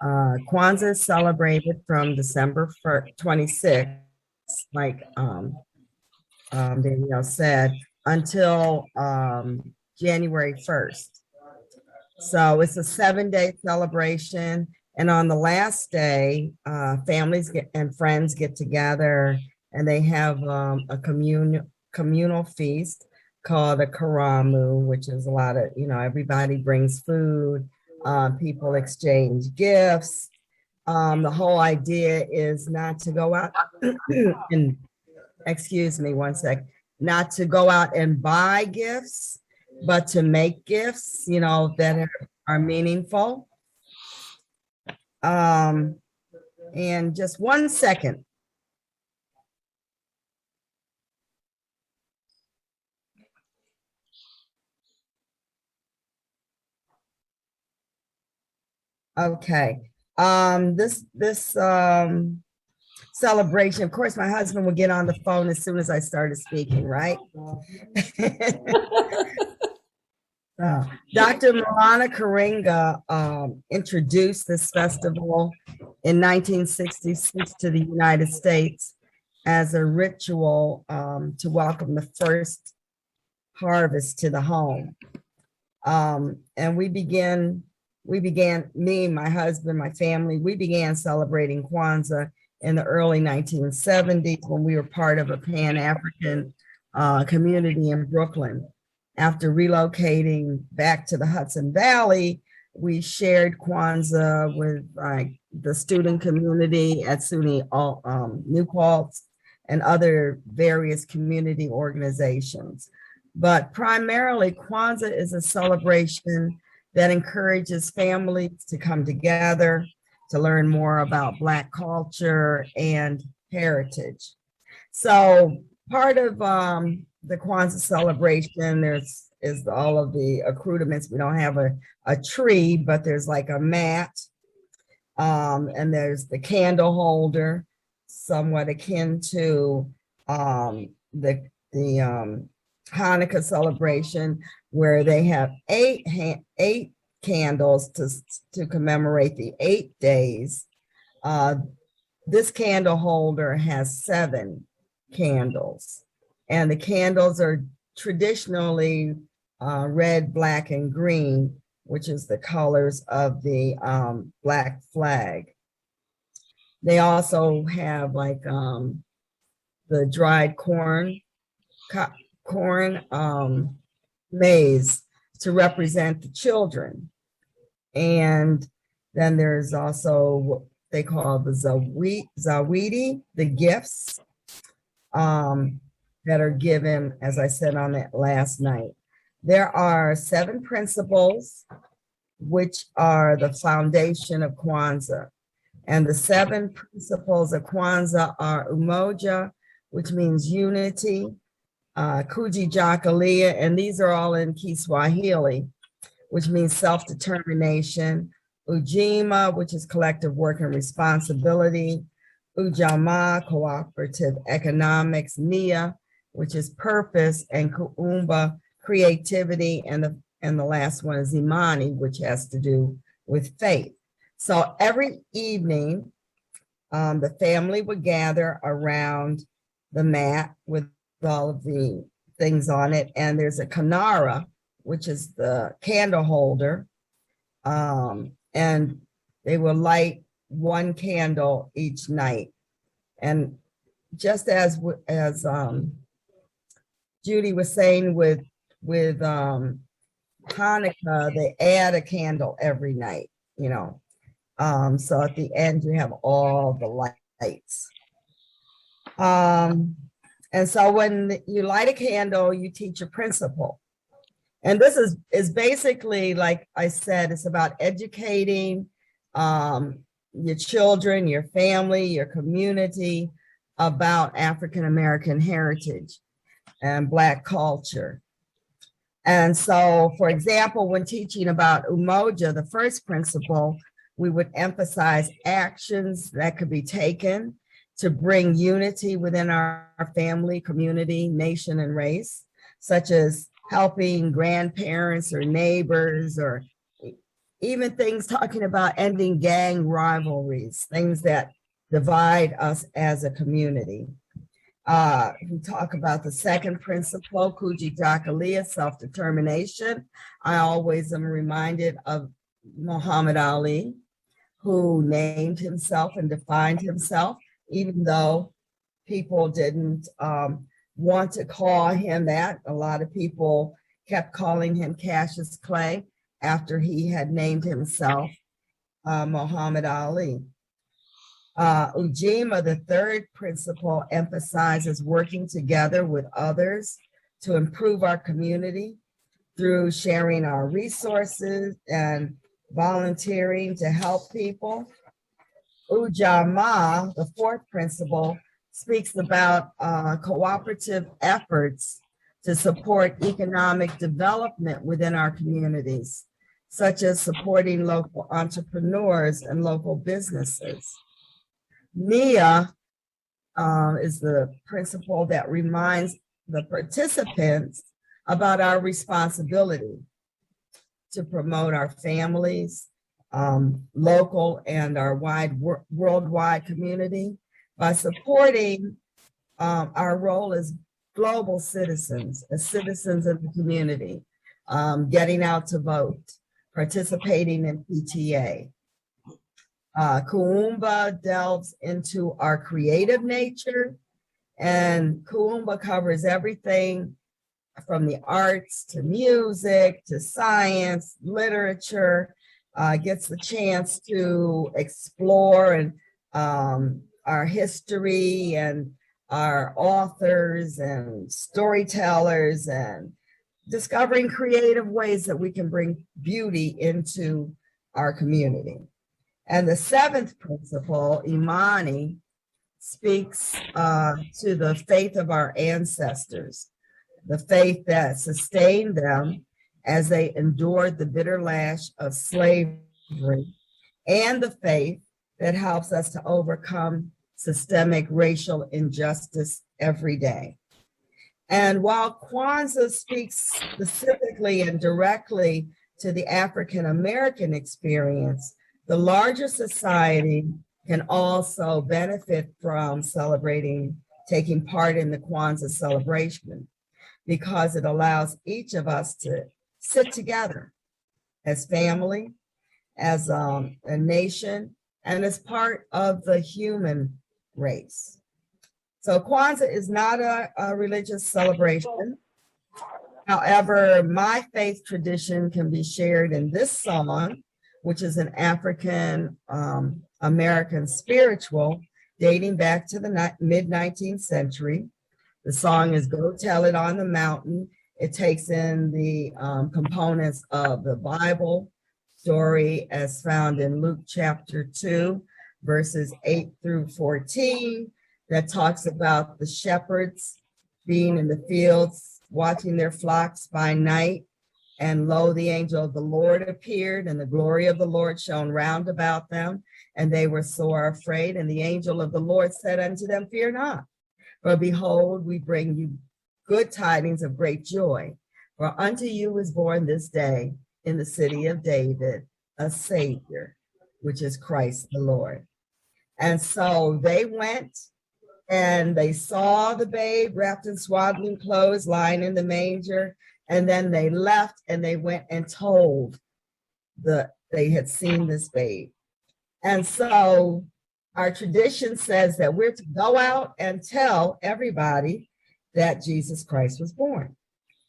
Kwanzaa is celebrated from December 26th, like Danielle said, until January 1st. So it's a 7-day celebration. And on the last day, families and friends get together and they have a communal feast called a karamu, which is a lot of, everybody brings food, people exchange gifts. The whole idea is not to go out and, excuse me one sec, not to go out and buy gifts, but to make gifts, that are meaningful. And just 1 second. Okay. This celebration, of course, my husband would get on the phone as soon as I started speaking, right? Dr. Milana Karinga introduced this festival in 1966 to the United States as a ritual to welcome the first harvest to the home. And we began, me, my husband, my family, we began celebrating Kwanzaa in the early 1970s when we were part of a Pan-African community in Brooklyn. After relocating back to the Hudson Valley, we shared Kwanzaa with the student community at SUNY New Paltz and other various community organizations. But primarily, Kwanzaa is a celebration that encourages families to come together to learn more about Black culture and heritage. So part of the Kwanzaa celebration, is all of the accoutrements. We don't have a tree, but there's like a mat, and there's the candle holder, somewhat akin to the Hanukkah celebration, where they have eight candles to commemorate the 8 days. This candle holder has 7 candles, and the candles are traditionally red, black, and green, which is the colors of the Black flag. They also have like the dried corn maize to represent the children. And then there's also what they call the zawidi, the gifts that are given, as I said on that last night. There are 7 principles, which are the foundation of Kwanzaa. And the 7 principles of Kwanzaa are umoja, which means unity, Kujijakalia, and these are all in Kiswahili, which means self-determination, Ujima, which is collective work and responsibility, Ujamaa, cooperative economics, Nia, which is purpose, and Kuumba, creativity, and the last one is Imani, which has to do with faith. So every evening, the family would gather around the mat with all of the things on it, and there's a kanara, which is the candle holder, and they will light one candle each night. And just as Judy was saying with Hanukkah, they add a candle every night, you know. So at the end, you have all the lights. And so when you light a candle, you teach a principle. And this is basically, like I said, it's about educating your children, your family, your community about African-American heritage and Black culture. And so, for example, when teaching about Umoja, the first principle, we would emphasize actions that could be taken to bring unity within our family, community, nation, and race, such as helping grandparents or neighbors, or even things talking about ending gang rivalries, things that divide us as a community. We talk about the second principle, Kujijakalia, self-determination. I always am reminded of Muhammad Ali, who named himself and defined himself, even though people didn't want to call him that. A lot of people kept calling him Cassius Clay after he had named himself Muhammad Ali. Ujima, the third principle, emphasizes working together with others to improve our community through sharing our resources and volunteering to help people. Ujamaa, the fourth principle, speaks about cooperative efforts to support economic development within our communities, such as supporting local entrepreneurs and local businesses. Nia is the principle that reminds the participants about our responsibility to promote our families, local and our worldwide community by supporting our role as global citizens, as citizens of the community, getting out to vote, participating in PTA. Kuumba delves into our creative nature, and Kuumba covers everything from the arts to music to science, literature, gets the chance to explore and our history and our authors and storytellers, and discovering creative ways that we can bring beauty into our community. And the seventh principle, Imani, speaks to the faith of our ancestors, the faith that sustained them as they endured the bitter lash of slavery, and the faith that helps us to overcome systemic racial injustice every day. And while Kwanzaa speaks specifically and directly to the African American experience, the larger society can also benefit from taking part in the Kwanzaa celebration, because it allows each of us to sit together as family, as a nation, and as part of the human race. So Kwanzaa is not a religious celebration. However, my faith tradition can be shared in this song, which is an African American spiritual dating back to the mid-19th century. The song is Go Tell It on the Mountain. It takes in the components of the Bible story as found in Luke chapter 2, verses 8 through 14, that talks about the shepherds being in the fields, watching their flocks by night. And lo, the angel of the Lord appeared, and the glory of the Lord shone round about them, and they were sore afraid. And the angel of the Lord said unto them, Fear not, for behold, we bring you good tidings of great joy. For unto you is born this day in the city of David a Savior, which is Christ the Lord. And so they went and they saw the babe wrapped in swaddling clothes lying in the manger. And then they left and they went and told they had seen this babe. And so our tradition says that we're to go out and tell everybody that Jesus Christ was born.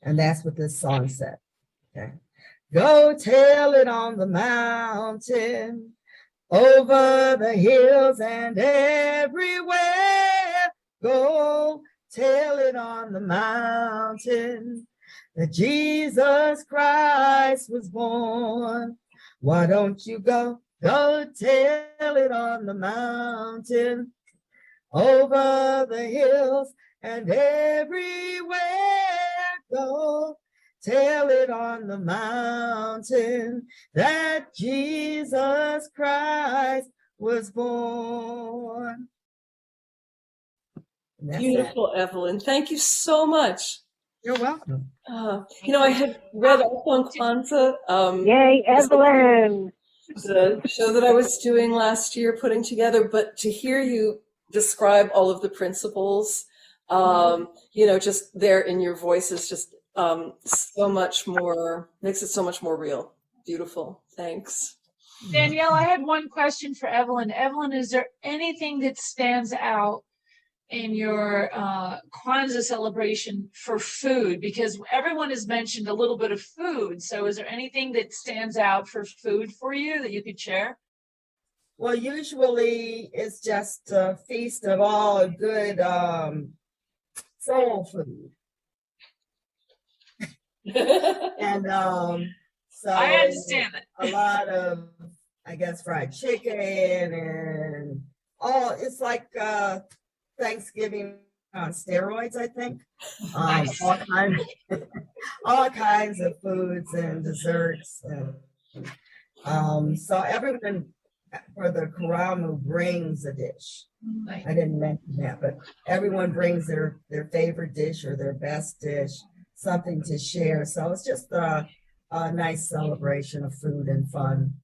And that's what this song said. Okay. Go tell it on the mountain, over the hills and everywhere. Go tell it on the mountain that Jesus Christ was born. Why don't you go tell it on the mountain, over the hills and everywhere. Go tell it on the mountain that Jesus Christ was born. Beautiful, Evelyn. Thank you so much. You're welcome. I had read up on Kwanzaa. Yay, Evelyn! The show that I was doing last year, putting together, but to hear you describe all of the principles, just there in your voice is just so much more, makes it so much more real. Beautiful. Thanks. Danielle, I had one question for Evelyn. Evelyn, is there anything that stands out in your Kwanzaa celebration for food? Because everyone has mentioned a little bit of food. So is there anything that stands out for food for you that you could share? Well, usually it's just a feast of all good soul food. And so I understand that. A lot of, I guess, fried chicken and it's like Thanksgiving on steroids, I think. Nice. all kinds of foods and desserts. And, so everyone for the Karamu brings a dish. I didn't mention that, but everyone brings their favorite dish or their best dish, something to share. So it's just a nice celebration of food and fun.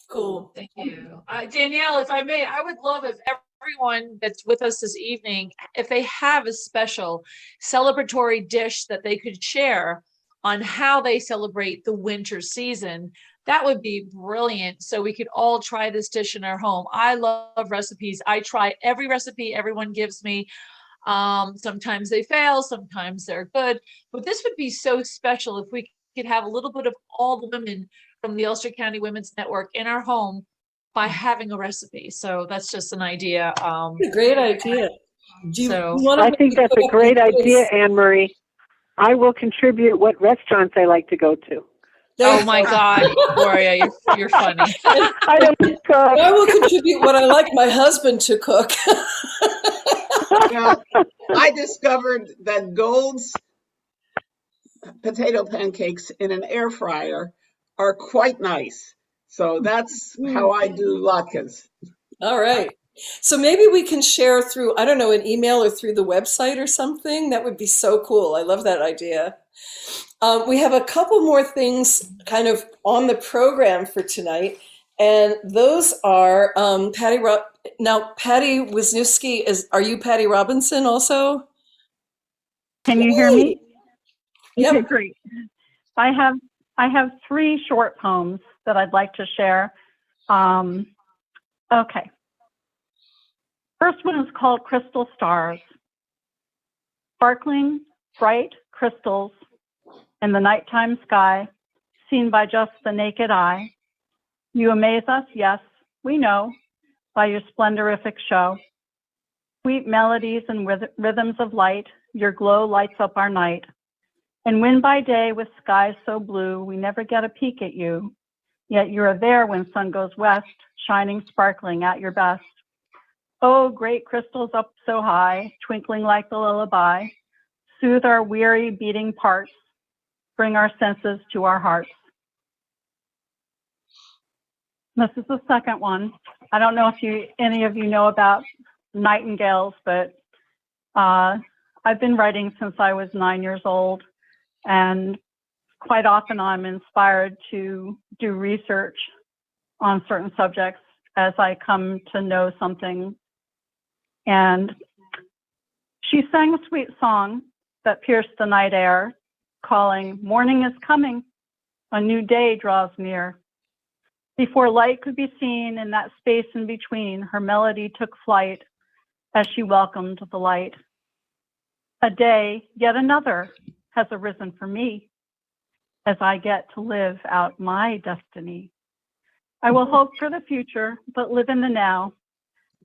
Cool. Thank you. Danielle, if I may, I would love if everyone that's with us this evening, if they have a special celebratory dish that they could share on how they celebrate the winter season, that would be brilliant. So we could all try this dish in our home. I love recipes. I try every recipe everyone gives me. Sometimes they fail, sometimes they're good, but this would be so special if we could have a little bit of all the women from the Ulster County Women's Network in our home by having a recipe. So that's just an idea. Great idea. I think that's a great idea, Anne Marie. I will contribute what restaurants I like to go to. Oh my God, Gloria, you're funny. I don't cook. I will contribute what I like my husband to cook. I discovered that Gold's potato pancakes in an air fryer are quite nice. So that's how I do latkes. All right. So maybe we can share through, I don't know, an email or through the website or something. That would be so cool. I love that idea. We have a couple more things kind of on the program for tonight. And those are Patty Wisniewski. Are you Patty Robinson also? Can you hear me? Yep. Okay, great. I have 3 short poems that I'd like to share. Okay. First one is called Crystal Stars. Sparkling, bright crystals in the nighttime sky, seen by just the naked eye. You amaze us, yes, we know, by your splendorific show. Sweet melodies and rhythms of light, your glow lights up our night. And when by day with skies so blue, we never get a peek at you, yet you are there when sun goes west, shining, sparkling at your best. Oh, great crystals up so high, twinkling like the lullaby, soothe our weary beating parts, bring our senses to our hearts. This is the second one. I don't know if any of you know about nightingales, but I've been writing since I was 9 years old, and quite often I'm inspired to do research on certain subjects as I come to know something. And she sang a sweet song that pierced the night air, calling, "Morning is coming, a new day draws near." Before light could be seen in that space in between, her melody took flight as she welcomed the light. A day, yet another, has arisen for me as I get to live out my destiny. I will hope for the future, but live in the now.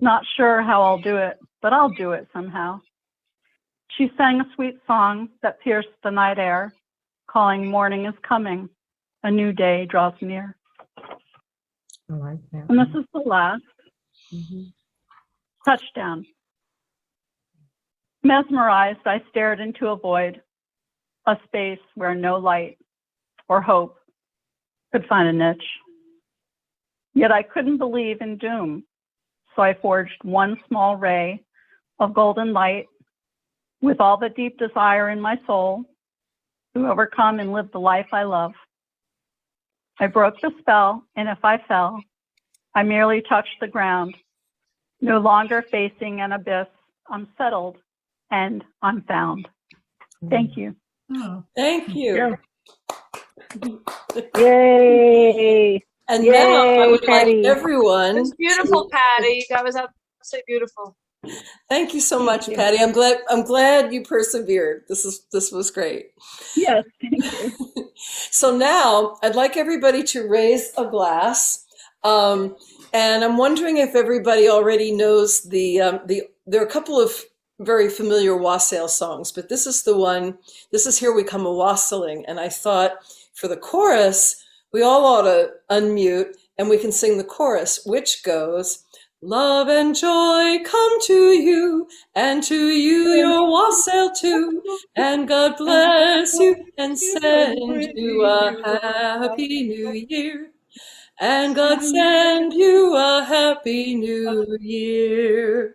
Not sure how I'll do it, but I'll do it somehow. She sang a sweet song that pierced the night air, calling, "Morning is coming, a new day draws near." I like that. And this is the last. Touchdown. Mesmerized, I stared into a void, a space where no light or hope could find a niche. Yet I couldn't believe in doom, so I forged one small ray of golden light with all the deep desire in my soul to overcome and live the life I love. I broke the spell, and if I fell, I merely touched the ground, no longer facing an abyss. I'm settled and I'm found. Thank you. Oh, Thank you. Yay! And Yay, now I would Patty. like everyone. It's beautiful, Patty. That was absolutely beautiful. Thank you so much, Patty. I'm glad you persevered. This was great. Yes, thank you. So now I'd like everybody to raise a glass. And I'm wondering if everybody already knows there are a couple of very familiar wassail songs, but this is the one, this is Here We Come a Wassailing. And I thought for the chorus, we all ought to unmute and we can sing the chorus, which goes, "Love and joy come to you, and to you your wassail too, and God bless you and send you a happy new year. And God send you a happy new year."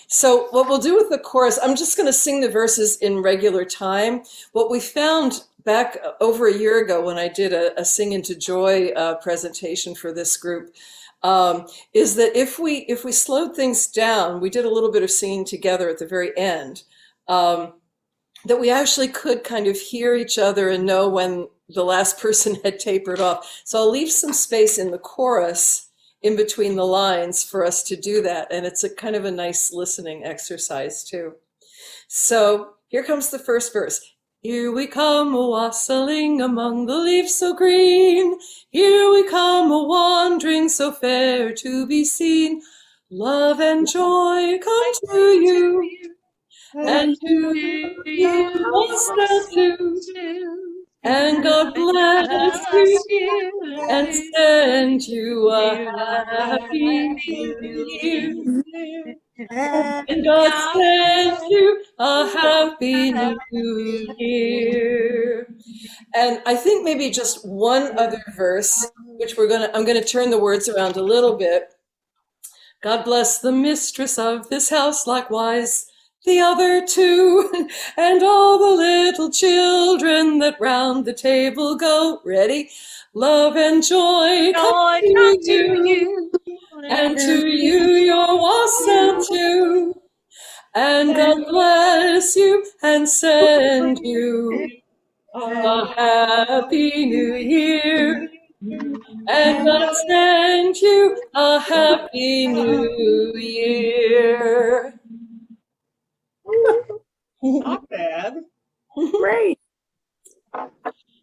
So what we'll do with the chorus, I'm just going to sing the verses in regular time. What we found back over a year ago when I did a Sing into Joy presentation for this group, is that if we slowed things down, we did a little bit of singing together at the very end, that we actually could kind of hear each other and know when the last person had tapered off. So I'll leave some space in the chorus in between the lines for us to do that. And it's a kind of a nice listening exercise too. So here comes the first verse. Here we come a-wassailing among the leaves so green. Here we come a-wandering so fair to be seen. Love and joy come to you, and to you wassail too. And God bless you and send you a happy new year. And God send you a happy new year. And I think maybe just one other verse, which I'm gonna turn the words around a little bit. God bless the mistress of this house, likewise the other two, and all the little children that round the table go. Ready? Love and joy come to you, and to you your wassail too. And God bless you and send you a happy new year. And God send you a happy new year. Not bad. Great.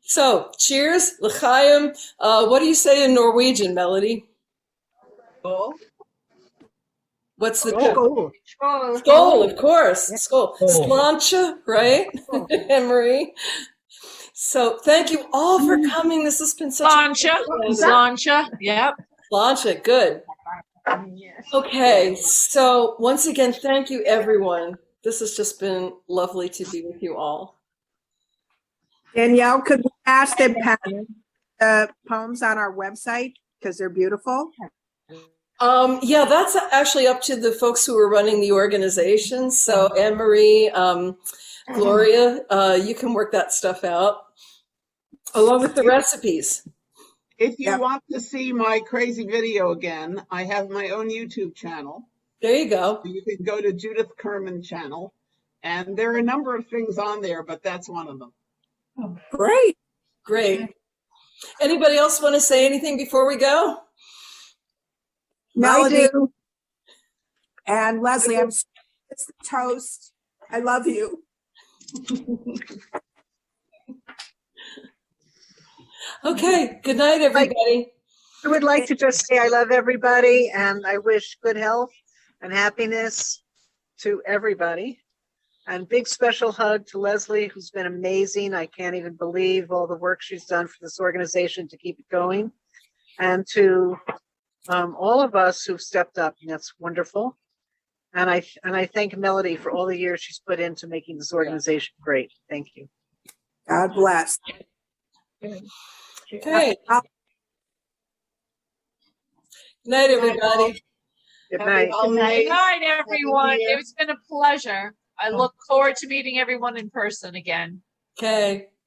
So, cheers, l'chaim. What do you say in Norwegian, Melody? Cool. What's the Skål. Skål, of course. Skål. Sláinte, right? Anne-Marie. So, thank you all for coming. This has been such Sláinte, a Sláinte, yep. Sláinte, good. Okay, so once again, thank you, everyone. This has just been lovely to be with you all. Danielle, could we ask that Pat the poems on our website because they're beautiful? Yeah, that's actually up to the folks who are running the organization. So Anne Marie, Gloria, you can work that stuff out along with the recipes. If you want to see my crazy video again, I have my own YouTube channel. There you go. You can go to Judith Kerman channel, and there are a number of things on there, but that's one of them. Oh, great. Great. Anybody else want to say anything before we go? Melody and Leslie, it's the toast. I love you. Okay, good night, everybody. I would like to just say I love everybody and I wish good health and happiness to everybody. And big special hug to Leslie, who's been amazing. I can't even believe all the work she's done for this organization to keep it going. And to all of us who've stepped up, and that's wonderful. And I thank Melody for all the years she's put into making this organization great. Thank you. God bless. Okay. Good night, everybody. Good night. Good night, everyone. It's been a pleasure. I look forward to meeting everyone in person again. Okay.